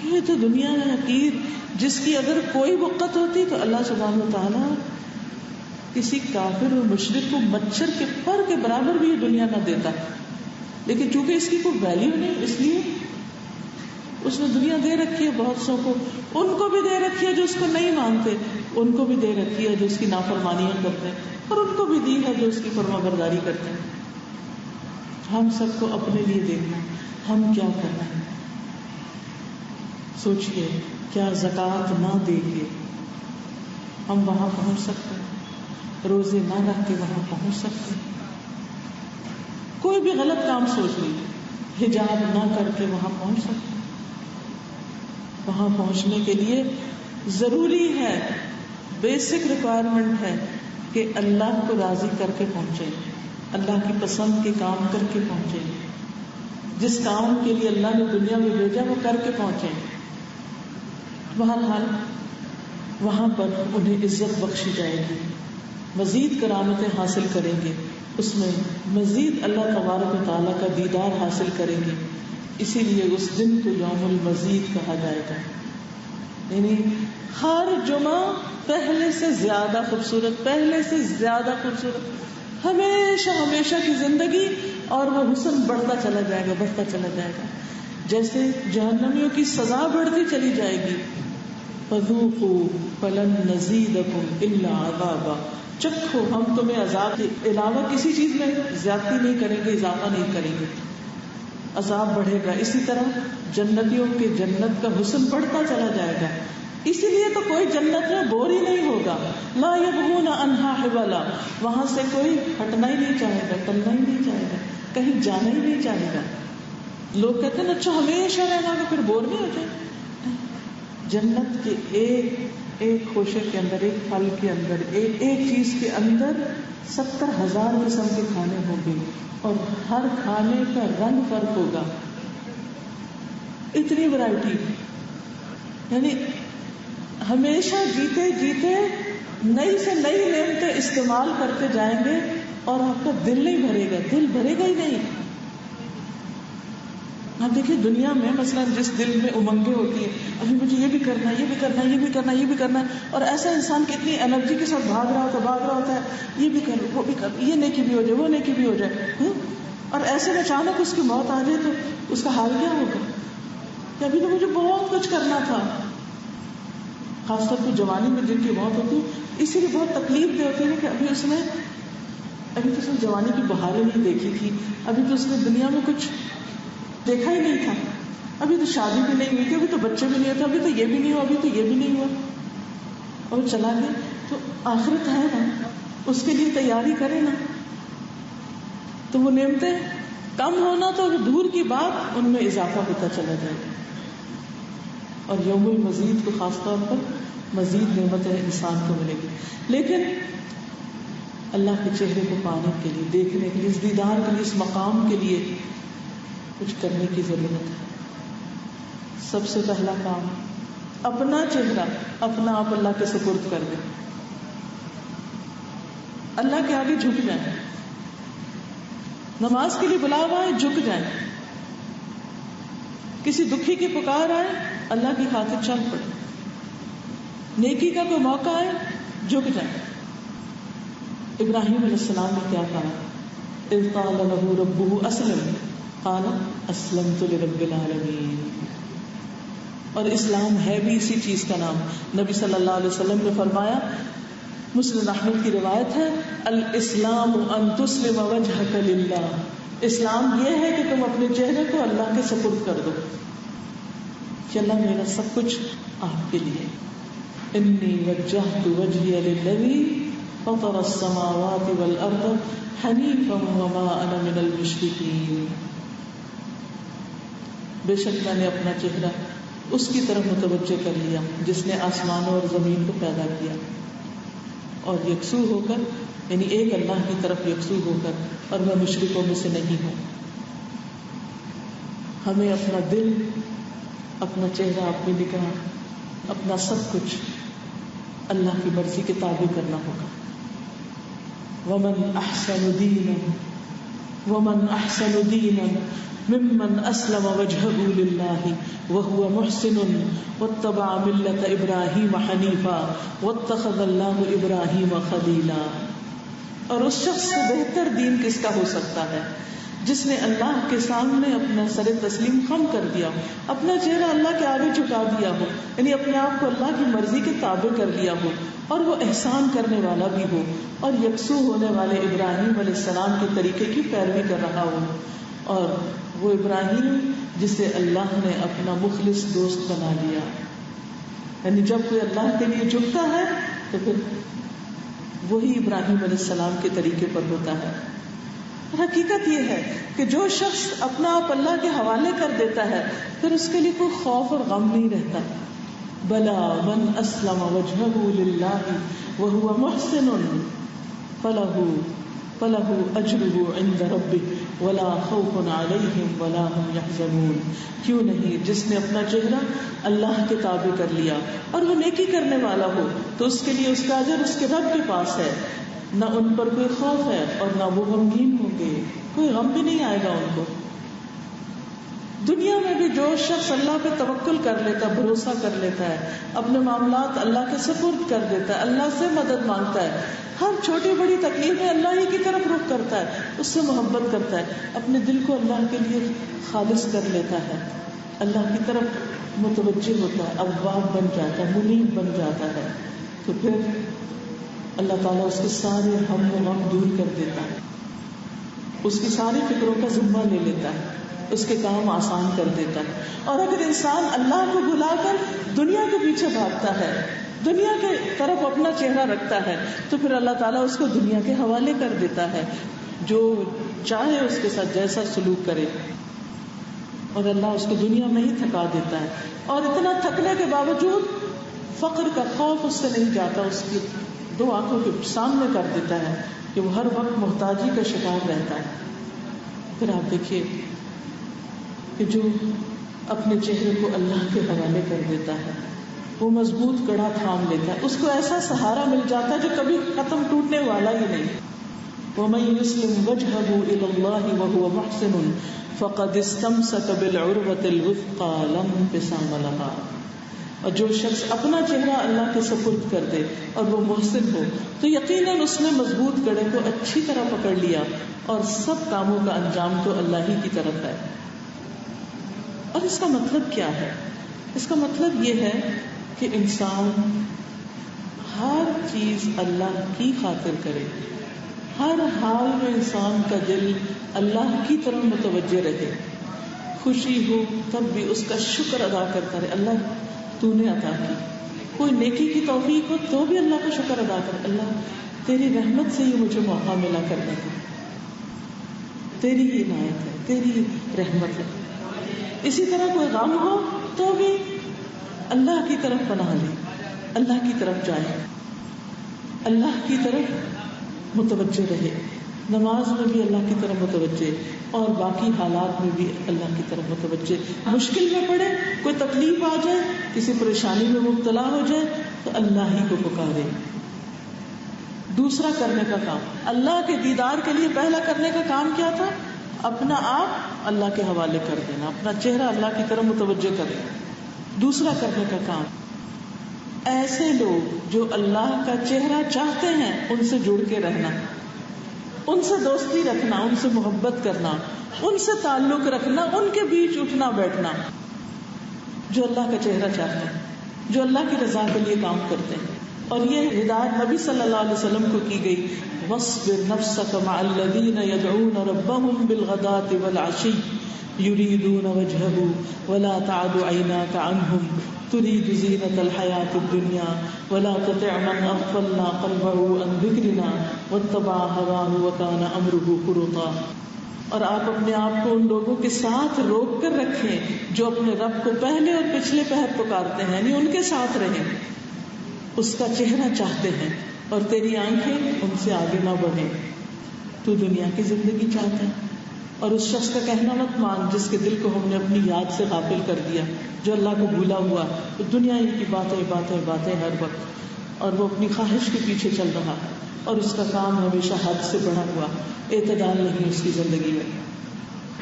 یہ تو دنیا ہے حقیر, جس کی اگر کوئی وقت ہوتی تو اللہ سبحانہ وتعالیٰ کسی کافر و مشرک کو مچھر کے پر کے برابر بھی یہ دنیا نہ دیتا, لیکن چونکہ اس کی کوئی ویلیو نہیں, اس لیے اس نے دنیا دے رکھی ہے بہت سو کو. ان کو بھی دے رکھی ہے جو اس کو نہیں مانتے, ان کو بھی دے رکھی ہے جو اس کی نافرمانیاں کرتے ہیں, اور ان کو بھی دی ہے جو اس کی فرما برداری کرتے ہیں. ہم سب کو اپنے لیے دیکھنا ہم کیا کرنا ہے. سوچئے, کیا زکوٰۃ نہ دے کے ہم وہاں پہنچ سکتے ہیں؟ روزے نہ رکھ کے وہاں پہنچ سکتے ہیں؟ کوئی بھی غلط کام سوچ لیجیے, حجاب نہ کر کے وہاں پہنچ سکتے ہیں؟ وہاں پہنچنے کے لیے ضروری ہے, بیسک ریکوائرمنٹ ہے کہ اللہ کو راضی کر کے پہنچے, اللہ کی پسند کے کام کر کے پہنچے, جس کام کے لیے اللہ نے دنیا میں بھیجا وہ کر کے پہنچے. بہرحال وہاں پر انہیں عزت بخشی جائے گی, مزید کرامتیں حاصل کریں گے, اس میں مزید اللہ تبارک و تعالیٰ کا دیدار حاصل کریں گے. اسی لیے اس دن کو یوم المزید کہا جائے گا. یعنی ہر جمعہ پہلے سے زیادہ خوبصورت, پہلے سے زیادہ خوبصورت, ہمیشہ ہمیشہ کی زندگی, اور وہ حسن بڑھتا چلا جائے گا, بڑھتا چلا جائے گا. جیسے جہنمیوں کی سزا بڑھتی چلی جائے گی, فذوقوا فلن نزیدکم الا عذابا, چکھو ہم تمہیں عذاب کے علاوہ کسی چیز میں زیادتی نہیں کریں گے, اضافہ نہیں کریں گے, عذاب بڑھے گا. اسی طرح جنتیوں کے جنت کا حسن بڑھتا چلا جائے گا. اسی لیے تو کوئی جنت میں بور ہی نہیں ہوگا. لا یبغون عنہا حولا, وہاں سے کوئی ہٹنا ہی نہیں چاہے گا, ٹلنا ہی نہیں چاہے گا, کہیں جانا ہی نہیں چاہے گا. لوگ کہتے ہیں اچھا ہمیشہ رہنا گا, پھر بور نہیں ہو جائے. جنت کے ایک ایک خوشے کے اندر, ایک پھل کے اندر, ایک ایک چیز کے اندر 70,000 قسم کے کھانے ہوں گے, اور ہر کھانے کا رنگ فرق ہوگا. اتنی ورائٹی, یعنی ہمیشہ جیتے جیتے نئی سے نئی نعمتیں استعمال کرتے جائیں گے, اور آپ کا دل نہیں بھرے گا, دل بھرے گا ہی نہیں. آپ دیکھیے دنیا میں مثلا جس دل میں امنگیں ہوتی ہیں, ابھی مجھے یہ بھی کرنا ہے, یہ بھی کرنا ہے, یہ بھی کرنا ہے, یہ بھی کرنا ہے, اور ایسا انسان کتنی انرجی کے ساتھ بھاگ رہا ہوتا ہے, یہ بھی کر, وہ بھی کر, یہ نیکی بھی ہو جائے, وہ نیکی بھی ہو جائے, اور ایسے میں اچانک اس کی موت آ جائے تو اس کا حال کیا ہوگا کہ ابھی تو مجھے بہت کچھ کرنا تھا. خاص طور پر جوانی میں جن کی موت ہوتی ہے, اسی لیے بہت تکلیف دہ ہوتی ہے کہ ابھی تو اس نے جوانی کی بہاریں نہیں دیکھی تھی, ابھی تو اس نے دنیا میں کچھ دیکھا ہی نہیں تھا, ابھی تو شادی بھی نہیں ہوئی تھی, ابھی تو بچے بھی نہیں ہوتے, ابھی تو یہ بھی نہیں ہوا, ابھی تو یہ بھی نہیں ہوا, اور چلا گیا. تو آخرت ہے نا, اس کے لیے تیاری کرے نا. تو وہ نعمتیں کم ہونا تو دور کی بات, ان میں اضافہ ہوتا چلا جائے گا. اور یوم المزید کو خاص طور پر مزید نعمتیں انسان کو ملے گی. لیکن اللہ کے چہرے کو پانے کے لیے, دیکھنے کے لیے, اس دیدار کے لیے, اس مقام کے لیے کچھ کرنے کی ضرورت ہے. سب سے پہلا کام اپنا چہرہ اپنا آپ اللہ کے سپرد کر دیں, اللہ کے آگے جھک جائیں, نماز کے لیے بلا ہوا ہے جھک جائیں, کسی دکھی کی پکار آئے اللہ کی خاطر چل پڑے, نیکی کا کوئی موقع آئے جھک جائیں. ابراہیم علیہ السلام نے کیا کہا, اذ قال له ربه اسلم قال اسلمت لرب العالمین. اور اسلام ہے بھی اسی چیز کا نام. نبی صلی اللہ علیہ وسلم نے فرمایا, مسلم احمد کی روایت ہے, الاسلام ان تسلم وجهك للہ, اسلام یہ ہے کہ تم اپنے چہرے کو اللہ کے سپرد کر دو کہ اللہ میرا سب کچھ آپ کے لیے. انی وجہت وجہی للذی فطر السماوات والارض حنیفا وما انا من المشرکین. بے شک میں نے اپنا چہرہ اس کی طرف متوجہ کر لیا جس نے آسمانوں اور زمین کو پیدا کیا, اور یکسو ہو کر, یعنی ایک اللہ کی طرف یکسو ہو کر, اور میں مشرکوں میں سے نہیں ہوں. ہمیں اپنا دل, اپنا چہرہ, اپنی نگاہ, اپنا سب کچھ اللہ کی مرضی کے تابع کرنا ہوگا. ومن احسن دینا ممن اسلم وجهه للہ وهو محسن واتبع ملة ابراہیم حنیفا واتخذ اللہ ابراہیم خلیلا. اور اس شخص سے بہتر دین کس کا ہو سکتا ہے جس نے اللہ کے سامنے اپنا سر تسلیم خم کر دیا, اپنا چہرہ اللہ کے آگے جھکا دیا ہو, یعنی اپنے آپ کو اللہ کی مرضی کے تابع کر لیا ہو, اور وہ احسان کرنے والا بھی ہو, اور یکسو ہونے والے ابراہیم علیہ السلام کے طریقے کی پیروی کر رہا ہو. اور وہ ابراہیم جسے اللہ نے اپنا مخلص دوست بنا لیا. یعنی جب کوئی اللہ کے لیے جھکتا ہے تو پھر وہی ابراہیم علیہ السلام کے طریقے پر ہوتا ہے. حقیقت یہ ہے کہ جو شخص اپنا آپ اللہ کے حوالے کر دیتا ہے پھر اس کے لیے کوئی خوف اور غم نہیں رہتا. بلا من اسلم وجهه للہ وهو محسن فلہ اجرہ عند ربہ ولا خوف علیہم ولا هم يحزنون. کیوں نہیں, جس نے اپنا چہرہ اللہ کے تابع کر لیا اور وہ نیکی کرنے والا ہو تو اس کے لیے اس کا اجر اس کے رب کے پاس ہے. نہ ان پر کوئی خوف ہے اور نہ وہ غمگین ہوں گے, کوئی غم بھی نہیں آئے گا ان کو. دنیا میں بھی جو شخص اللہ پہ توکل کر لیتا ہے, بھروسہ کر لیتا ہے, اپنے معاملات اللہ کے سپرد کر دیتا ہے, اللہ سے مدد مانگتا ہے, ہر چھوٹی بڑی تکلیف میں اللہ ہی کی طرف رخ کرتا ہے, اس سے محبت کرتا ہے, اپنے دل کو اللہ کے لیے خالص کر لیتا ہے, اللہ کی طرف متوجہ ہوتا ہے, اواب بن جاتا ہے, منیب بن جاتا ہے, تو پھر اللہ تعالیٰ اس کے سارے ہم و غم دور کر دیتا ہے, اس کی ساری فکروں کا ذمہ لے لیتا ہے, اس کے کام آسان کر دیتا ہے. اور اگر انسان اللہ کو بھلا کر دنیا کے پیچھے بھاگتا ہے, دنیا کے طرف اپنا چہرہ رکھتا ہے, تو پھر اللہ تعالیٰ اس کو دنیا کے حوالے کر دیتا ہے, جو چاہے اس کے ساتھ جیسا سلوک کرے, اور اللہ اس کو دنیا میں ہی تھکا دیتا ہے. اور اتنا تھکنے کے باوجود فقر کا خوف اس سے نہیں جاتا, اس کی دو آنکھوں کے سامنے کر دیتا ہے کہ وہ ہر وقت محتاجی کا شکار رہتا ہے. پھر آپ دیکھیے کہ جو اپنے چہرے کو اللہ کے حوالے کر دیتا ہے وہ مضبوط کڑا تھام لیتا ہے, اس کو ایسا سہارا مل جاتا ہے جو کبھی ختم ٹوٹنے والا ہی نہیں. وَمَن يُسْلِمْ وَجْهَهُ إِلَى اللَّهِ وَهُوَ مُحْسِنٌ فَقَدِ اسْتَمْسَكَ بِالْعُرْوَةِ الْوُثْقَىٰ لَا انفصام لَهَا. اور جو شخص اپنا چہرہ اللہ کے سپرد کر دے اور وہ محسن ہو تو یقیناً اس نے مضبوط کڑے کو اچھی طرح پکڑ لیا, اور سب کاموں کا انجام تو اللہ ہی کی طرف ہے. اور اس کا مطلب کیا ہے؟ اس کا مطلب یہ ہے کہ انسان ہر چیز اللہ کی خاطر کرے, ہر حال میں انسان کا دل اللہ کی طرف متوجہ رہے, خوشی ہو تب بھی اس کا شکر ادا کرتا رہے, اللہ تو نے عطا کی. کوئی نیکی کی توفیق ہو تو بھی اللہ کا شکر ادا کرے, اللہ تیری رحمت سے ہی مجھے موقع ملا کرنے کا, تیری ہی عنایت ہے, تیری رحمت ہے. اسی طرح کوئی غم ہو تو بھی اللہ کی طرف پناہ لے, اللہ کی طرف جائے, اللہ کی طرف متوجہ رہے. نماز میں بھی اللہ کی طرف متوجہ اور باقی حالات میں بھی اللہ کی طرف متوجہ. مشکل میں پڑے, کوئی تکلیف آ جائے, کسی پریشانی میں مبتلا ہو جائے تو اللہ ہی کو پکارے. دوسرا کرنے کا کام, اللہ کے دیدار کے لیے پہلا کرنے کا کام کیا تھا؟ اپنا آپ اللہ کے حوالے کر دینا, اپنا چہرہ اللہ کی طرف متوجہ کر دینا. دوسرا کرنے کا کام, ایسے لوگ جو اللہ کا چہرہ چاہتے ہیں ان سے جڑ کے رہنا, ان سے دوستی رکھنا, ان سے محبت کرنا, ان سے تعلق رکھنا, ان کے بیچ اٹھنا بیٹھنا. جو اللہ کا چہرہ چاہتے ہیں, جو اللہ کی رضا کے لیے کام کرتے ہیں. اور یہ ہدایت نبی صلی اللہ علیہ وسلم کو کی گئی, وَاصْبِرْ نَفْسَكَ مَعَ الَّذِينَ يَدْعُونَ رَبَّهُمْ بِالْغَدَاةِ وَالْعَشِيِّ يُرِيدُونَ وَجْهَهُ وَلَا تَعْدُ عَيْنَاكَ عَنْهُمْ تريد زينة الحياة الدنيا ولا تطع من أغفلنا قلبه عن ذكرنا واتبع هواه وكان أمره فرطا. اور آپ اپنے آپ کو ان لوگوں کے ساتھ روک کر رکھیں جو اپنے رب کو پہلے اور پچھلے پہر پکارتے ہیں, یعنی ان کے ساتھ رہیں, اس کا چہرہ چاہتے ہیں, اور تیری آنکھیں ان سے آگے نہ بڑھیں. تو دنیا کی زندگی چاہتا ہے, اور اس شخص کا کہنا مت مان جس کے دل کو ہم نے اپنی یاد سے غافل کر دیا, جو اللہ کو بھولا ہوا, تو دنیا کی باتیں ہر وقت, اور وہ اپنی خواہش کے پیچھے چل رہا ہے, اور اس کا کام ہمیشہ حد سے بڑھا ہوا, اعتدال نہیں اس کی زندگی میں.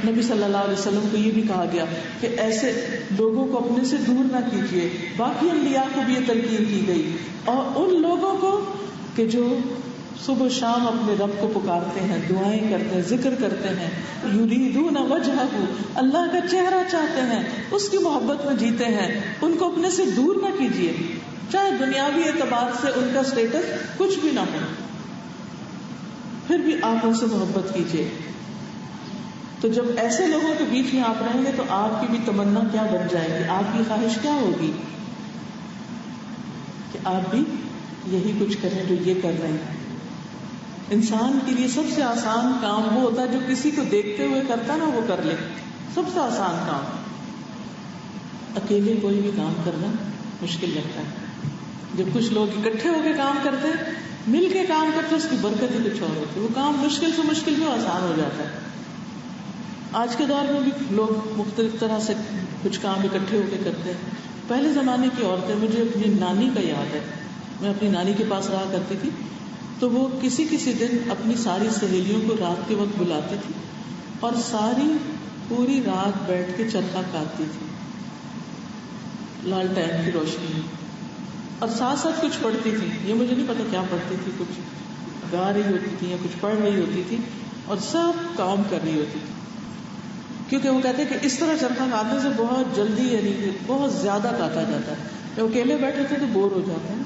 نبی صلی اللہ علیہ وسلم کو یہ بھی کہا گیا کہ ایسے لوگوں کو اپنے سے دور نہ کیجیے. باقی انبیاء کو بھی یہ تلقین کی گئی, اور ان لوگوں کو کہ جو صبح شام اپنے رب کو پکارتے ہیں, دعائیں کرتے ہیں, ذکر کرتے ہیں, یریدون وجہہ, اللہ کا چہرہ چاہتے ہیں, اس کی محبت میں جیتے ہیں, ان کو اپنے سے دور نہ کیجیے, چاہے دنیاوی اعتبار سے ان کا اسٹیٹس کچھ بھی نہ ہو, پھر بھی آپ ان سے محبت کیجیے. تو جب ایسے لوگوں کے بیچ میں آپ رہیں گے تو آپ کی بھی تمنا کیا بن جائے گی, آپ کی خواہش کیا ہوگی کہ آپ بھی یہی کچھ کریں جو یہ کر رہے ہیں. انسان کے لیے سب سے آسان کام وہ ہوتا ہے جو کسی کو دیکھتے ہوئے کرتا نا وہ کر لے, سب سے آسان کام. اکیلے کوئی بھی کام کرنا مشکل لگتا ہے. جب کچھ لوگ اکٹھے ہو کے کام کرتے ہیں, مل کے کام کرتے, اس کی برکت ہی کچھ اور ہوتی ہے, وہ کام مشکل سے مشکل بھی آسان ہو جاتا ہے. آج کے دور میں بھی لوگ مختلف طرح سے کچھ کام اکٹھے ہو کے کرتے ہیں. پہلے زمانے کی عورتیں, مجھے اپنی نانی کا یاد ہے, میں اپنی نانی کے پاس رہا کرتی تھی, تو وہ کسی دن اپنی ساری سہیلیوں کو رات کے وقت بلاتی تھی اور پوری رات بیٹھ کے چرخا کاٹتی تھی لالٹین کی روشنی میں, اور ساتھ ساتھ کچھ پڑھتی تھی. یہ مجھے نہیں پتا کیا پڑھتی تھی, کچھ گا رہی ہوتی تھی یا کچھ پڑھ رہی ہوتی تھی, اور سب کام کر رہی ہوتی تھی. کیونکہ وہ کہتے ہیں کہ اس طرح چرخا کاٹنے سے بہت جلدی, یعنی بہت زیادہ کاٹا جاتا ہے. جب اکیلے بیٹھے تھے تو بور ہو جاتے ہیں,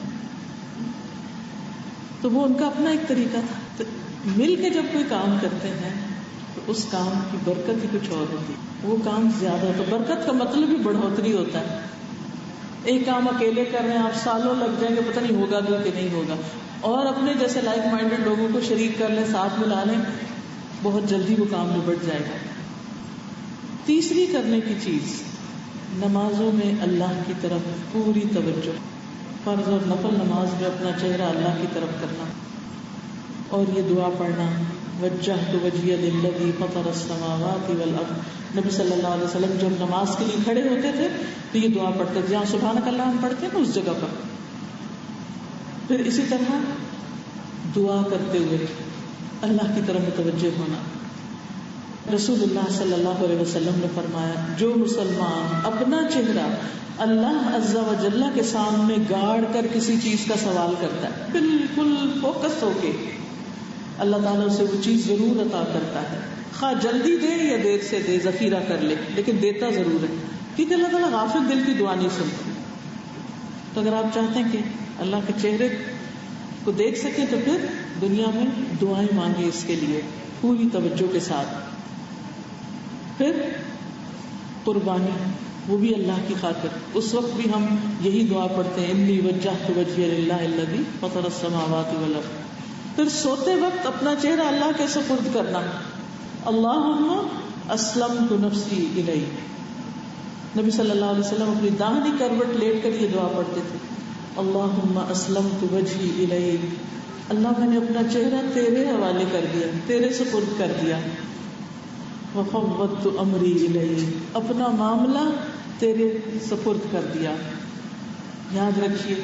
تو وہ ان کا اپنا ایک طریقہ تھا. تو مل کے جب کوئی کام کرتے ہیں تو اس کام کی برکت ہی کچھ اور ہوتی ہے, وہ کام زیادہ ہوتا ہے. برکت کا مطلب ہی بڑھوتری ہوتا ہے. ایک کام اکیلے کر رہے ہیں آپ, سالوں لگ جائیں گے, پتہ نہیں ہوگا کہ نہیں ہوگا, اور اپنے جیسے لائک مائنڈیڈ لوگوں کو شریک کر لیں, ساتھ ملا لیں, بہت جلدی وہ کام نبٹ جائے گا. تیسری کرنے کی چیز, نمازوں میں اللہ کی طرف پوری توجہ, فرض اور نفل نماز میں اپنا چہرہ اللہ کی طرف کرنا, اور یہ دعا پڑھنا, وجہت وجہی للذی فطر السماوات والارض. نبی صلی اللہ علیہ وسلم جب نماز کے لیے کھڑے ہوتے تھے تو یہ دعا پڑھتے تھے, جہاں سبحانک اللہ ہم پڑھتے ہیں اس جگہ پر. پھر اسی طرح دعا کرتے ہوئے اللہ کی طرف متوجہ ہونا. رسول اللہ صلی اللہ علیہ وسلم نے فرمایا, جو مسلمان اپنا چہرہ اللہ عز و جل کے سامنے گاڑ کر کسی چیز کا سوال کرتا ہے, بالکل فوکس ہو کے, اللہ تعالیٰ اسے وہ چیز ضرور عطا کرتا ہے, خواہ جلدی دے یا دیر سے دے, ذخیرہ کر لے, لیکن دیتا ضرور ہے, کیونکہ اللہ تعالیٰ غافل دل کی دعا نہیں سنتا. تو اگر آپ چاہتے ہیں کہ اللہ کے چہرے کو دیکھ سکیں تو پھر دنیا میں دعائیں مانگیں اس کے لیے پوری توجہ کے ساتھ. پھر قربانی, وہ بھی اللہ کی خاطر. اس وقت بھی ہم یہی دعا پڑھتے ہیں, انی وجہت وجہی للہ الذی فطر السماوات والارض. پھر سوتے وقت اپنا چہرہ اللہ کے سپرد کرنا, اللہم اسلمت نفسی الیک. نبی صلی اللہ علیہ وسلم اپنی داہنی کروٹ لیٹ کر یہ دعا پڑھتے تھے, اللہم اسلمت وجہی الیک اللہ میں نے اپنا چہرہ تیرے حوالے کر دیا، تیرے سپرد کر دیا. وفوضت امری الیک، اپنا معاملہ تیرے سپرد کر دیا. یاد رکھیے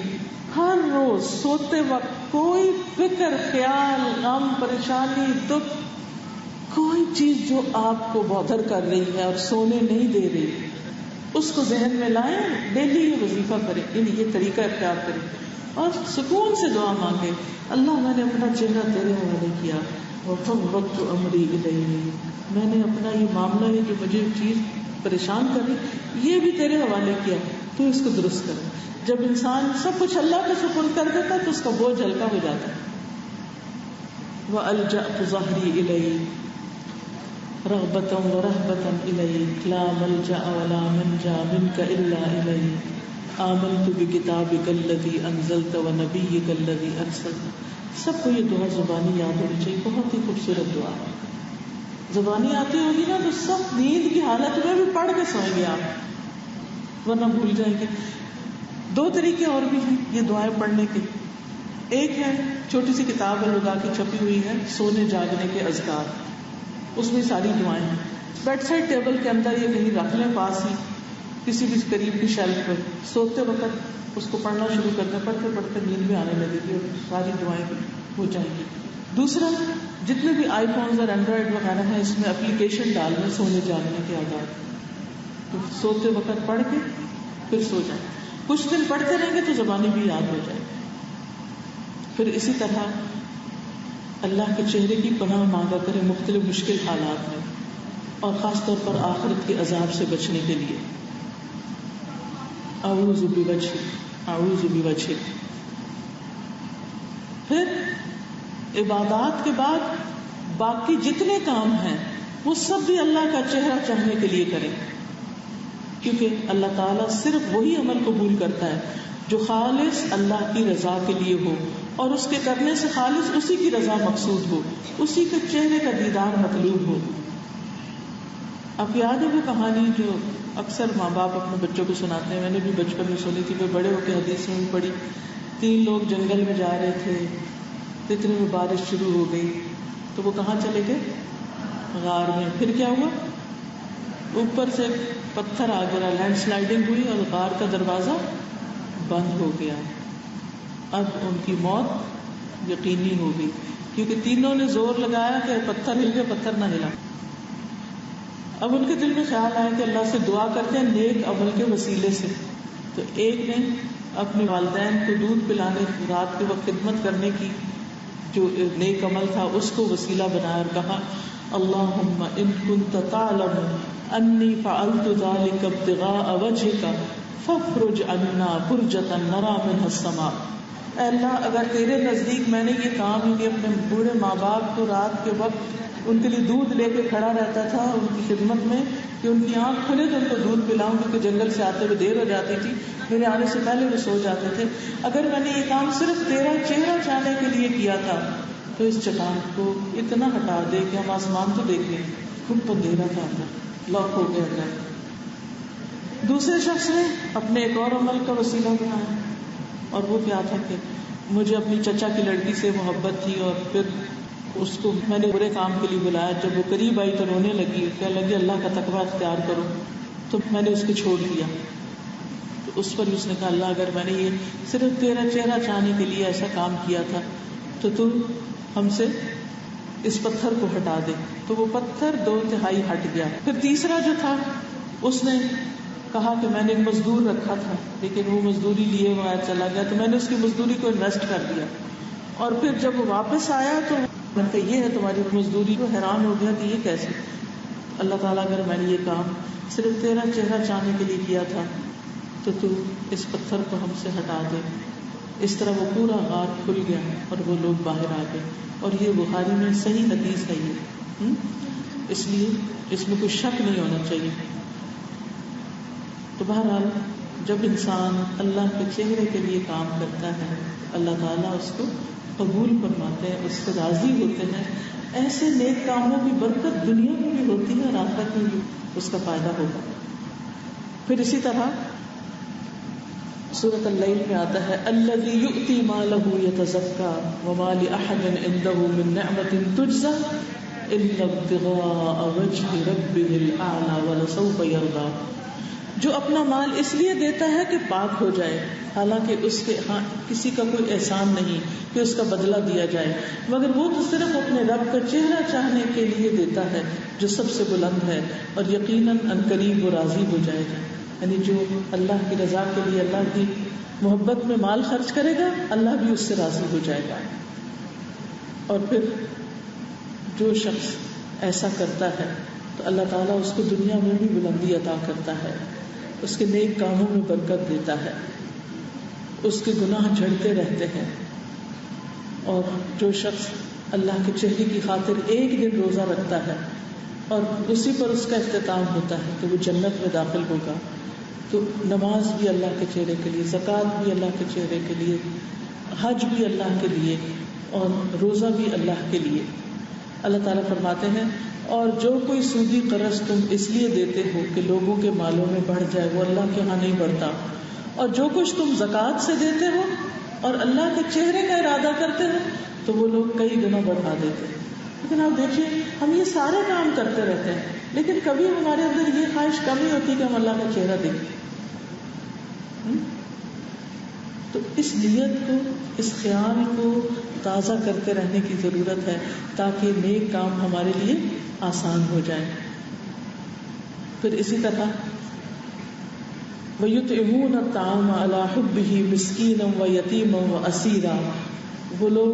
ہر روز سوتے وقت کوئی فکر، خیال، غم، پریشانی، دکھ، کوئی چیز جو آپ کو بودر کر رہی ہے اور سونے نہیں دے رہی، اس کو ذہن میں لائیں. ڈیلی یہ وظیفہ کریں، یعنی یہ طریقہ اختیار کریں اور سکون سے دعا مانگیں. اللہ میں نے اپنا چہرہ تیرے حوالے کیا. وفوضت امری الیک، میں نے اپنا یہ معاملہ ہے جو مجھے چیز پریشان کر رہی، یہ بھی تیرے حوالے کیا، تو اس کو درست کر. جب انسان سب کچھ اللہ کے سپرد کر دیتا ہے تو اس کا بوجھ ہلکا ہو جاتا ہے. وَأَلْجَأْتُ ظَهْرِي إِلَيْكَ رَغْبَةً وَرَهْبَةً إِلَيْكَ لَا مَلْجَأَ وَلَا مَنْجَا مِنْكَ إِلَّا إِلَيْكَ آمَنْتُ بِكِتَابِكَ الَّذِي أَنزَلْتَ وَنَبِيِّكَ الَّذِي أَرْسَلْتَ. سب کو یہ دعا زبانی یاد ہونی چاہیے، بہت ہی خوبصورت دعا. زبانی آتی ہوگی نا تو سب نیند کی حالت میں بھی پڑھ کے سوئیں گے آپ، ورنہ بھول جائیں گے. دو طریقے اور بھی ہیں یہ دعائیں پڑھنے کے. ایک ہے چھوٹی سی کتاب ہے لگا کے چھپی ہوئی ہے، سونے جاگنے کے اذکار، اس میں ساری دعائیں ہیں. بیڈ سائڈ ٹیبل کے اندر یہ کہیں رکھ لیں، پاس ہی کسی بھی قریب کی شیلف پر. سوتے وقت اس کو پڑھنا شروع کر دیں، پڑھتے پڑھتے نیند بھی آنے لگے گی اور ساری دعائیں بھی ہو جائیں گی. دوسرا، جتنے بھی آئی فونز اور اینڈرائڈ وغیرہ ہیں اس میں اپلیکیشن ڈال لیں سونے جاگنے کے آداب، تو سوتے وقت پڑھ کے پھر سو جائیں. کچھ دن پڑھتے رہیں گے تو زبانی بھی یاد ہو جائے. پھر اسی طرح اللہ کے چہرے کی پناہ مانگا کریں مختلف مشکل حالات میں، اور خاص طور پر آخرت کے عذاب سے بچنے کے لیے. اعوذ بوجہک، اعوذ بوجہک. پھر عبادات کے بعد باقی جتنے کام ہیں وہ سب بھی اللہ کا چہرہ چاہنے کے لیے کریں، کیونکہ اللہ تعالیٰ صرف وہی عمل قبول کرتا ہے جو خالص اللہ کی رضا کے لیے ہو، اور اس کے کرنے سے خالص اسی کی رضا مقصود ہو، اسی کے چہرے کا دیدار مطلوب ہو. اب یاد ہے وہ کہانی جو اکثر ماں باپ اپنے بچوں کو سناتے ہیں، میں نے بھی بچپن میں سنی تھی، میں بڑے ہو کے حدیث میں بھی پڑھی. 3 لوگ جنگل میں جا رہے تھے، اتنے میں بارش شروع ہو گئی تو وہ کہاں چلے گئے؟ غار میں. پھر کیا ہوا؟ اوپر سے پتھر آ گیا، لینڈ سلائڈنگ ہوئی اور غار کا دروازہ بند ہو گیا. اب ان کی موت یقینی ہو گئی، کیونکہ تینوں نے زور لگایا کہ پتھر ہل گیا، پتھر نہ ہلا. اب ان کے دل میں خیال آیا کہ اللہ سے دعا کرتے ہیں نیک عمل کے وسیلے سے. تو ایک نے اپنے والدین کو دودھ پلانے، رات کے وقت خدمت کرنے کی جو نیک عمل تھا اس کو وسیلہ بنایا اور کہا اللہم ان کنت تعلم انی فعلت ذلک ابتغاء وجہک فافرج عنا فرجۃ نری منها السماء. اے اللہ اگر تیرے نزدیک میں نے یہ کام ہی اپنے بوڑھے ماں باپ کو رات کے وقت ان کے لیے دودھ لے کے کھڑا رہتا تھا ان کی خدمت میں کہ ان کی آنکھ کھلے تو ان کو دودھ پلاؤں، کیونکہ جنگل سے آتے ہوئے دیر ہو جاتی تھی، میرے آنے سے پہلے وہ سو جاتے تھے. اگر میں نے یہ کام صرف تیرا چہرہ چاہنے کے لیے کیا تھا تو اس چٹان کو اتنا ہٹا دے کہ ہم آسمان تو دیکھ لیں. خود اندھیرا تھا اندر، لاک ہو گیا اندر. دوسرے شخص نے اپنے ایک اور عمل کا وسیلہ بنایا، اور وہ کیا تھا کہ مجھے اپنی چچا کی لڑکی سے محبت تھی اور پھر اس کو میں نے برے کام کے لیے بلایا. جب وہ قریب آئی تو رونے لگی، کہنے لگی اللہ کا تقوی اختیار کرو، تو میں نے اس کو چھوڑ دیا. تو اس پر اس نے کہا اللہ اگر میں نے یہ صرف تیرا چہرہ چاہنے کے لیے ایسا کام کیا تھا تو ہم سے اس پتھر کو ہٹا دے. تو وہ پتھر 2/3 ہٹ گیا. پھر تیسرا جو تھا اس نے کہا کہ میں نے ایک مزدور رکھا تھا لیکن وہ مزدوری لیے بغیر چلا گیا، تو میں نے اس کی مزدوری کو انویسٹ کر دیا. اور پھر جب وہ واپس آیا تو میں نے کہا یہ ہے تمہاری مزدوری. کو حیران ہو گیا کہ یہ کیسے؟ اللہ تعالیٰ اگر میں نے یہ کام صرف تیرا چہرہ چاہنے کے لیے کیا تھا تو اس پتھر کو ہم سے ہٹا دے. اس طرح وہ پورا غار کھل گیا اور وہ لوگ باہر آ گئے. اور یہ بخاری میں صحیح حدیث ہے یہ، اس لیے اس میں کوئی شک نہیں ہونا چاہیے. تو بہرحال جب انسان اللہ کے چہرے کے لیے کام کرتا ہے اللہ تعالیٰ اس کو قبول فرماتے ہیں، اس سے راضی ہوتے ہیں. ایسے نیک کاموں کی برکت دنیا میں بھی ہوتی ہے اور آخرت میں بھی اس کا فائدہ ہوگا. پھر اسی طرح سورۃ اللیل میں آتا ہے الذی یؤتی مالہ یتزکی وما لأحد عنده من نعمۃ تجزی الا ابتغاء وجہ ربہ الاعلی ولسوف یرضی، جو اپنا مال اس لیے دیتا ہے کہ پاک ہو جائے، حالانکہ اس کے ہاں کسی کا کوئی احسان نہیں کہ اس کا بدلہ دیا جائے، مگر وہ تو صرف اپنے رب کا چہرہ چاہنے کے لیے دیتا ہے جو سب سے بلند ہے، اور یقیناً عنقریب وہ راضی ہو جائے گا۔ یعنی جو اللہ کی رضا کے لیے اللہ کی محبت میں مال خرچ کرے گا، اللہ بھی اس سے راضی ہو جائے گا۔ اور پھر جو شخص ایسا کرتا ہے تو اللہ تعالیٰ اس کو دنیا میں بھی بلندی عطا کرتا ہے، اس کے نیک کاموں میں برکت دیتا ہے، اس کے گناہ جھڑتے رہتے ہیں۔ اور جو شخص اللہ کے چہرے کی خاطر ایک دن روزہ رکھتا ہے اور اسی پر اس کا اختتام ہوتا ہے کہ وہ جنت میں داخل ہوگا، تو نماز بھی اللہ کے چہرے کے لیے، زکوٰۃ بھی اللہ کے چہرے کے لیے، حج بھی اللہ کے لیے، اور روزہ بھی اللہ کے لیے۔ اللہ تعالیٰ فرماتے ہیں اور جو کوئی سودی قرض تم اس لیے دیتے ہو کہ لوگوں کے مالوں میں بڑھ جائے، وہ اللہ کے ہاں نہیں بڑھتا، اور جو کچھ تم زکوٰۃ سے دیتے ہو اور اللہ کے چہرے کا ارادہ کرتے ہو تو وہ لوگ کئی گنا بڑھا دیتے ہیں۔ لیکن آپ دیکھیے ہم یہ سارے کام کرتے رہتے ہیں، لیکن کبھی ہمارے اندر یہ خواہش کمی ہوتی کہ ہم اللہ کا چہرہ دیکھیں۔ تو اس نیت کو، اس خیال کو تازہ کرتے رہنے کی ضرورت ہے تاکہ نیک کام ہمارے لیے آسان ہو جائے۔ پھر اسی طرح وَيُطْعِمُونَ الطَّعَامَ عَلَى حُبِّهِ مِسْكِينًا وَيَتِيمًا وَأَسِيرًا، وہ لوگ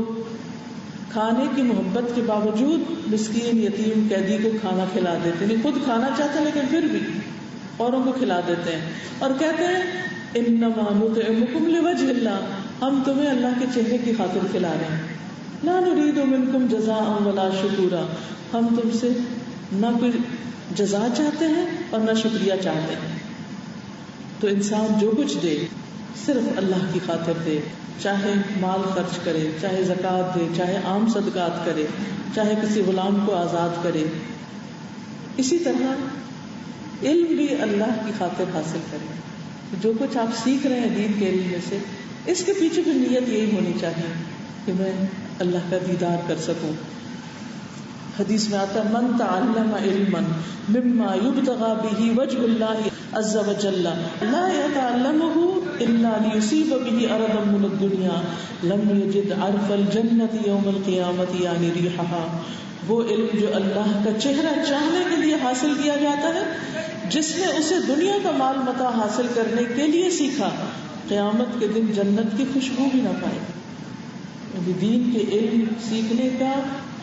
کھانے کی محبت کے باوجود مسکین، یتیم، قیدی کو کھانا کھلا دیتے ہیں، خود کھانا چاہتے ہیں لیکن پھر بھی اوروں کو کھلا دیتے ہیں، اور کہتے ہیں انما نطعمکم لوجہ اللہ، ہم تمہیں اللہ کے چہرے کی خاطر کھلا رہے ہیں، لا نرید منکم جزاء ولا شکورا، ہم تم سے نہ کوئی جزا چاہتے ہیں اور نہ شکریہ چاہتے ہیں۔ تو انسان جو کچھ دے صرف اللہ کی خاطر دے، چاہے مال خرچ کرے، چاہے زکوٰۃ دے، چاہے عام صدقات کرے، چاہے کسی غلام کو آزاد کرے۔ اسی طرح علم بھی اللہ کی خاطر حاصل کرے، جو کچھ آپ سیکھ رہے ہیں دین کے علم میں سے، اس کے پیچھے بھی نیت یہی ہونی چاہیے کہ میں اللہ کا دیدار کر سکوں۔ حدیث میں آتا ہے من تعلم علما مما يبتغى به وجه الله عز وجل لا يتعلمه الا ليصيب به عرضا من الدنيا لم يجد عرف الجنة يوم القيامة يعني ريحها، وہ علم جو اللہ کا چہرہ چاہنے کے لیے حاصل کیا جاتا ہے، جس نے اسے دنیا کا مال متاع حاصل کرنے کے لیے سیکھا، قیامت کے دن جنت کی خوشبو بھی نہ پائے۔ دین کے علم سیکھنے کا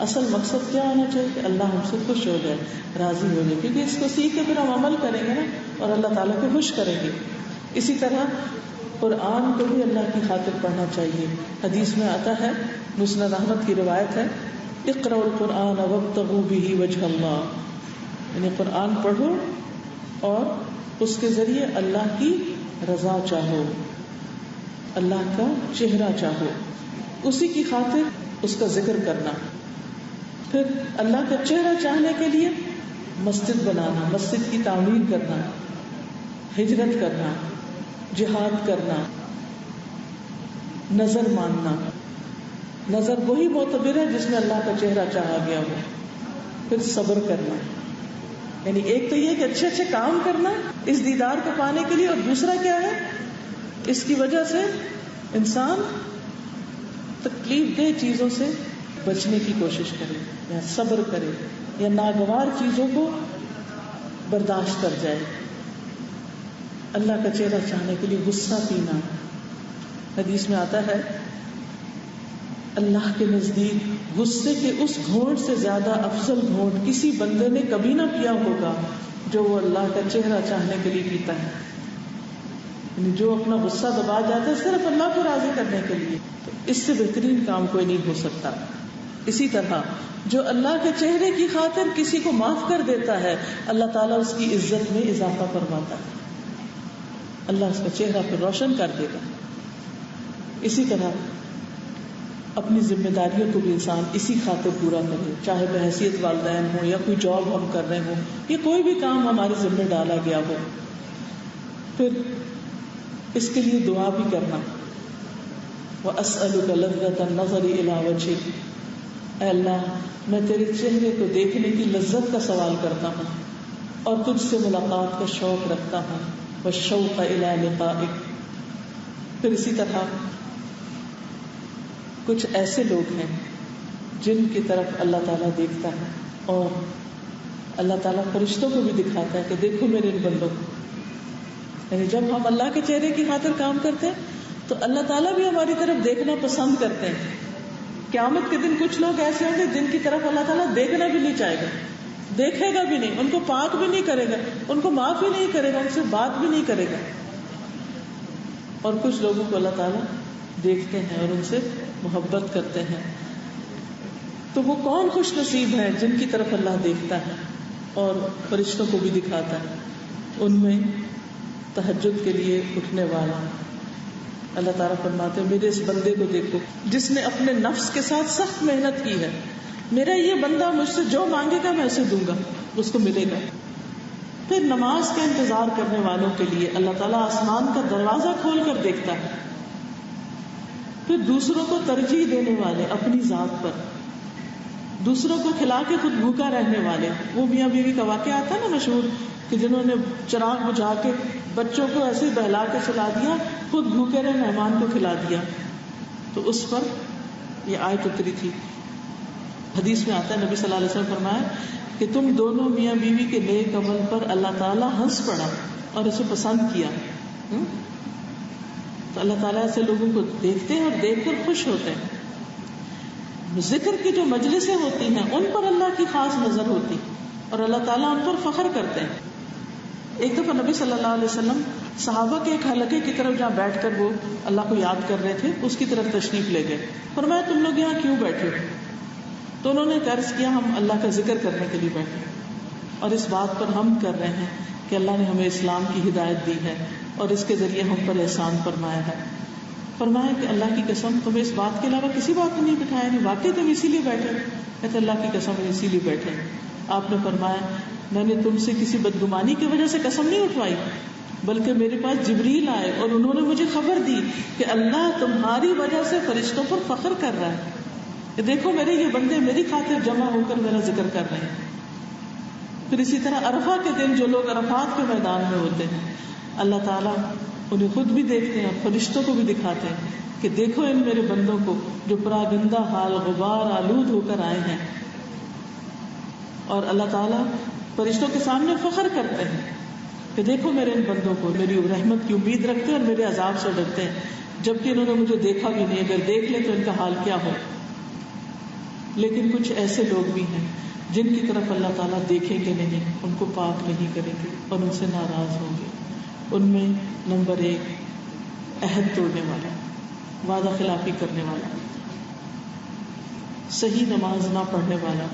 اصل مقصد کیا ہونا چاہیے کہ اللہ ہم سے خوش ہو جائے، راضی ہو جائے، کیونکہ اس کو سیکھ کے پھر ہم عمل کریں گے نا اور اللہ تعالیٰ کو خوش کریں گے۔ اسی طرح قرآن کو بھی اللہ کی خاطر پڑھنا چاہیے۔ حدیث میں آتا ہے، مسند احمد کی روایت ہے، اقرأوا القرآن وابتغوا به وجہ اللہ، یعنی قرآن پڑھو اور اس کے ذریعے اللہ کی رضا چاہو، اللہ کا چہرہ چاہو، اسی کی خاطر اس کا ذکر کرنا۔ پھر اللہ کا چہرہ چاہنے کے لیے مسجد بنانا، مسجد کی تعمیر کرنا، ہجرت کرنا، جہاد کرنا، نظر ماننا۔ نظر وہی معتبر ہے جس میں اللہ کا چہرہ چاہا گیا ہو۔ پھر صبر کرنا، یعنی ایک تو یہ کہ اچھے اچھے کام کرنا اس دیدار کو پانے کے لیے، اور دوسرا کیا ہے، اس کی وجہ سے انسان تکلیف دہ چیزوں سے بچنے کی کوشش کرے، یا صبر کرے، یا ناگوار چیزوں کو برداشت کر جائے۔ اللہ کا چہرہ چاہنے کے لیے غصہ پینا، حدیث میں آتا ہے اللہ کے نزدیک غصے کے اس گھونٹ سے زیادہ افضل گھونٹ کسی بندے نے کبھی نہ پیا ہوگا جو وہ اللہ کا چہرہ چاہنے کے لیے پیتا ہے۔ یعنی جو اپنا غصہ دبا جاتا ہے صرف اللہ کو راضی کرنے کے لیے، تو اس سے بہترین کام کوئی نہیں ہو سکتا۔ اسی طرح جو اللہ کے چہرے کی خاطر کسی کو معاف کر دیتا ہے، اللہ تعالیٰ اس کی عزت میں اضافہ فرماتا ہے، اللہ اس کا چہرہ پھر روشن کر دے گا۔ اسی طرح اپنی ذمہ داریوں کو بھی انسان اسی خاطر پورا کرے، چاہے بحیثیت والدین ہوں یا کوئی جاب ہم کر رہے ہوں یا کوئی بھی کام ہمارے ذمہ ڈالا گیا ہو۔ پھر اس کے لیے دعا بھی کرنا. وَأَسْأَلُكَ لَذَّةَ النَّظَرِ إِلَىٰ وَجْهِكَ، اے اللہ میں تیرے چہرے کو دیکھنے کی لذت کا سوال کرتا ہوں اور تجھ سے ملاقات کا شوق رکھتا ہوں. وَالشَّوْقَ إِلَىٰ لِقَائِكَ. پھر اسی طرح کچھ ایسے لوگ ہیں جن کی طرف اللہ تعالیٰ دیکھتا ہے اور اللہ تعالیٰ فرشتوں کو بھی دکھاتا ہے کہ دیکھو میرے ان بندوں کو. یعنی جب ہم اللہ کے چہرے کی خاطر کام کرتے ہیں تو اللہ تعالیٰ بھی ہماری طرف دیکھنا پسند کرتے ہیں. قیامت کے دن کچھ لوگ ایسے ہوں گے جن کی طرف اللہ تعالیٰ دیکھنا بھی نہیں چاہے گا، دیکھے گا بھی نہیں، ان کو پاک بھی نہیں کرے گا، ان کو معاف بھی نہیں کرے گا، ان سے بات بھی نہیں کرے گا. اور کچھ لوگوں کو اللہ تعالیٰ دیکھتے ہیں اور ان سے محبت کرتے ہیں. تو وہ کون خوش نصیب ہے جن کی طرف اللہ دیکھتا ہے اور فرشتوں کو بھی دکھاتا ہے. ان میں تہجد کے لیے اٹھنے والا. اللہ تعالیٰ فرماتے ہیں میرے اس بندے کو دیکھو جس نے اپنے نفس کے ساتھ سخت محنت کی ہے. میرا یہ بندہ مجھ سے جو مانگے گا میں اسے دوں گا، اس کو ملے گا. پھر نماز کا انتظار کرنے والوں کے لیے اللہ تعالیٰ آسمان کا دروازہ کھول کر دیکھتا ہے. پھر دوسروں کو ترجیح دینے والے اپنی ذات پر، دوسروں کو کھلا کے خود بھوکا رہنے والے. وہ میاں بیوی کا واقعہ آتا ہے نا مشہور کہ جنہوں نے چراغ بجھا کے بچوں کو ایسے بہلا کے سلا دیا، خود بھوکے رہے مہمان کو کھلا دیا. تو اس پر یہ آیت اتری تھی. حدیث میں آتا ہے نبی صلی اللہ علیہ وسلم فرمایا کہ تم دونوں میاں بیوی کے نیک عمل پر اللہ تعالیٰ ہنس پڑا اور اسے پسند کیا. تو اللہ تعالیٰ ایسے لوگوں کو دیکھتے ہیں اور دیکھ کر خوش ہوتے ہیں. ذکر کی جو مجلسیں ہوتی ہیں ان پر اللہ کی خاص نظر ہوتی اور اللہ تعالیٰ ان پر فخر کرتے ہیں. ایک دفعہ نبی صلی اللہ علیہ وسلم صحابہ کے ایک حلقے کی طرف جہاں بیٹھ کر وہ اللہ کو یاد کر رہے تھے اس کی طرف تشریف لے گئے. فرمایا تم لوگ یہاں کیوں بیٹھے ہو؟ تو انہوں نے عرض کیا ہم اللہ کا ذکر کرنے کے لیے بیٹھے اور اس بات پر ہم کر رہے ہیں کہ اللہ نے ہمیں اسلام کی ہدایت دی ہے اور اس کے ذریعے ہم پر احسان فرمایا ہے. فرمایا کہ اللہ کی قسم تمہیں اس بات کے علاوہ کسی بات میں نہیں بٹھایا. نہیں واقعی تم اسی لیے بیٹھے؟ کہتے اللہ کی قسم اسی لیے بیٹھے. آپ نے فرمایا میں نے تم سے کسی بدگمانی کی وجہ سے قسم نہیں اٹھوائی بلکہ میرے پاس جبریل آئے اور انہوں نے مجھے خبر دی کہ اللہ تمہاری وجہ سے فرشتوں پر فخر کر رہا ہے کہ دیکھو میرے یہ بندے میری خاطر جمع ہو کر میرا ذکر کر رہے ہیں. پھر اسی طرح عرفہ کے دن جو لوگ عرفات کے میدان میں ہوتے ہیں اللہ تعالیٰ انہیں خود بھی دیکھتے ہیں اور فرشتوں کو بھی دکھاتے ہیں کہ دیکھو ان میرے بندوں کو جو پراگندہ حال غبار آلود ہو کر آئے ہیں. اور اللہ تعالیٰ فرشتوں کے سامنے فخر کرتے ہیں کہ دیکھو میرے ان بندوں کو میری رحمت کی امید رکھتے ہیں اور میرے عذاب سے ڈرتے ہیں جبکہ انہوں نے مجھے دیکھا بھی نہیں. اگر دیکھ لیں تو ان کا حال کیا ہو. لیکن کچھ ایسے لوگ بھی ہیں جن کی طرف اللہ تعالیٰ دیکھیں گے نہیں، ان کو پاک نہیں کریں گے اور ان سے ناراض ہوں گے. ان میں نمبر 1 عہد توڑنے والا، وعدہ خلافی کرنے والا، صحیح نماز نہ پڑھنے والا.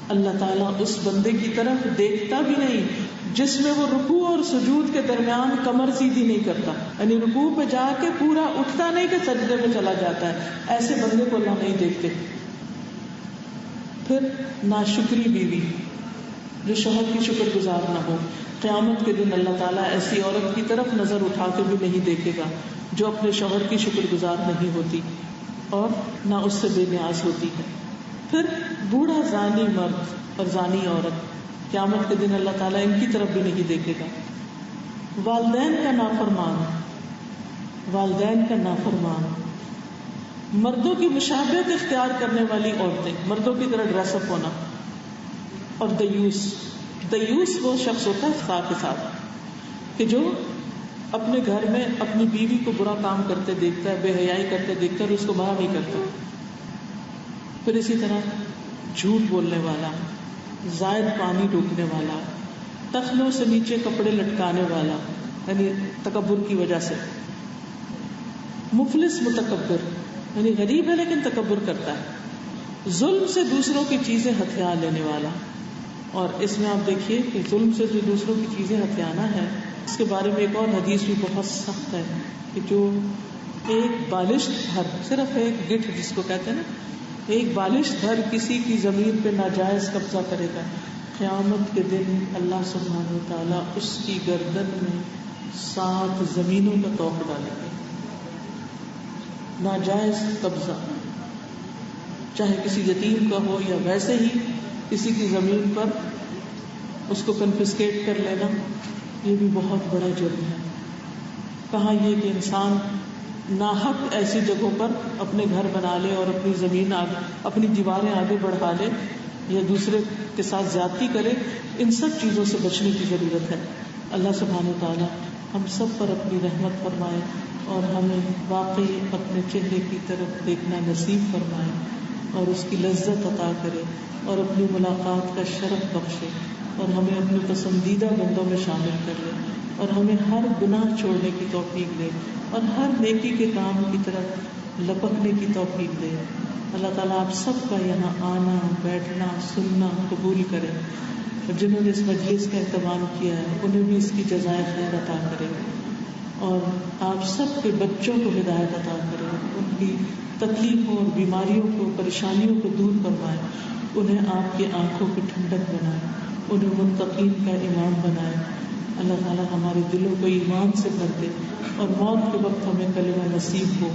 اللہ تعالیٰ اس بندے کی طرف دیکھتا بھی نہیں جس میں وہ رکوع اور سجود کے درمیان کمر سیدھی نہیں کرتا، یعنی رکوع پہ جا کے پورا اٹھتا نہیں کہ سجدے میں چلا جاتا ہے. ایسے بندے کو اللہ نہیں دیکھتے. پھر ناشکری بیوی جو شوہر کی شکر گزار نہ ہو. قیامت کے دن اللہ تعالیٰ ایسی عورت کی طرف نظر اٹھا کے بھی نہیں دیکھے گا جو اپنے شوہر کی شکر گزار نہیں ہوتی اور نہ اس سے بے نیاز ہوتی ہے. پھر بوڑھا زانی مرد اور زانی عورت قیامت کے دن اللہ تعالیٰ ان کی طرف بھی نہیں دیکھے گا. والدین کا نافرمان، والدین کا نافرمان، مردوں کی مشابہت اختیار کرنے والی عورتیں، مردوں کی طرح ڈریس اپ ہونا. اور دیوس وہ شخص ہوتا ہے خواہ کے ساتھ کہ جو اپنے گھر میں اپنی بیوی کو برا کام کرتے دیکھتا ہے، بے حیائی کرتے دیکھتا ہے اور اس کو منع نہیں کرتا. پھر اسی طرح جھوٹ بولنے والا، زائد پانی ڈوبنے والا، ٹخنوں سے نیچے کپڑے لٹکانے والا یعنی تکبر کی وجہ سے. مفلس متکبر یعنی غریب ہے لیکن تکبر کرتا ہے. ظلم سے دوسروں کی چیزیں ہتھیا لینے والا. اور اس میں آپ دیکھیے کہ ظلم سے جو دوسروں کی چیزیں ہتھیانا ہے اس کے بارے میں ایک اور حدیث بھی بہت سخت ہے کہ جو ایک بالشت بھر، صرف ایک گٹھ جس کو کہتے ہیں نا، ایک بالشت بھر کسی کی زمین پہ ناجائز قبضہ کرے گا، قیامت کے دن اللہ سبحانہ و تعالیٰ اس کی گردن میں 7 زمینوں کا توق ڈالیں گے. ناجائز قبضہ چاہے کسی یتیم کا ہو یا ویسے ہی کسی کی زمین پر اس کو کنفسکیٹ کر لینا، یہ بھی بہت بڑا جرم ہے. کہاں یہ کہ انسان ناحق ایسی جگہوں پر اپنے گھر بنا لے اور اپنی زمین اپنی دیواریں آگے بڑھا لے یا دوسرے کے ساتھ زیادتی کرے. ان سب چیزوں سے بچنے کی ضرورت ہے. اللہ سبحانہ و تعالی ہم سب پر اپنی رحمت فرمائے اور ہمیں واقعی اپنے چہرے کی طرف دیکھنا نصیب فرمائے اور اس کی لذت عطا کرے اور اپنی ملاقات کا شرف بخشے اور ہمیں اپنے پسندیدہ بندوں میں شامل کر لے اور ہمیں ہر گناہ چھوڑنے کی توفیق دے اور ہر نیکی کے کام کی طرف لپکنے کی توفیق دے. اللہ تعالیٰ آپ سب کا یہاں آنا، بیٹھنا، سننا قبول کرے اور جنہوں نے اس مجلس کا اہتمام کیا ہے انہیں بھی اس کی جزائے خیر عطا کرے اور آپ سب کے بچوں کو ہدایت عطا کرے، ان کی تکلیفوں اور بیماریوں کو، پریشانیوں کو دور فرمائے، انہیں آپ کی آنکھوں کی ٹھنڈک بنائے، انہیں متقین کا امام بنائے. اللہ تعالیٰ ہمارے دلوں کو ایمان سے بھر دے اور موت کے وقت ہمیں کلمہ نصیب ہو.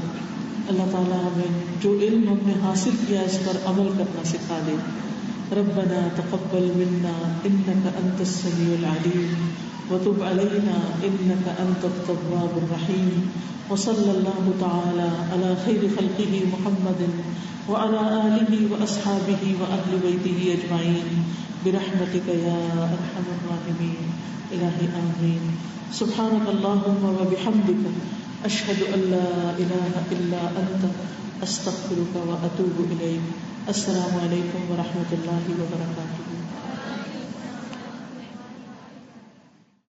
اللہ تعالیٰ ہمیں جو علم ہم نے حاصل کیا اس پر عمل کرنا سکھا دے. ربنا تقبل منا انك انت السميع العليم وتب علينا انك انت التواب الرحيم وصلى الله تعالى على خير خلقه محمد وعلى آله واصحابه واهل بيته اجمعين برحمتك يا ارحم الراحمين. الہی آمین. سبحانك اللهم وبحمدك اشهد ان لا اله الا انت استغفرك واتوب الیک. السلام علیکم ورحمۃ اللہ وبرکاتہ.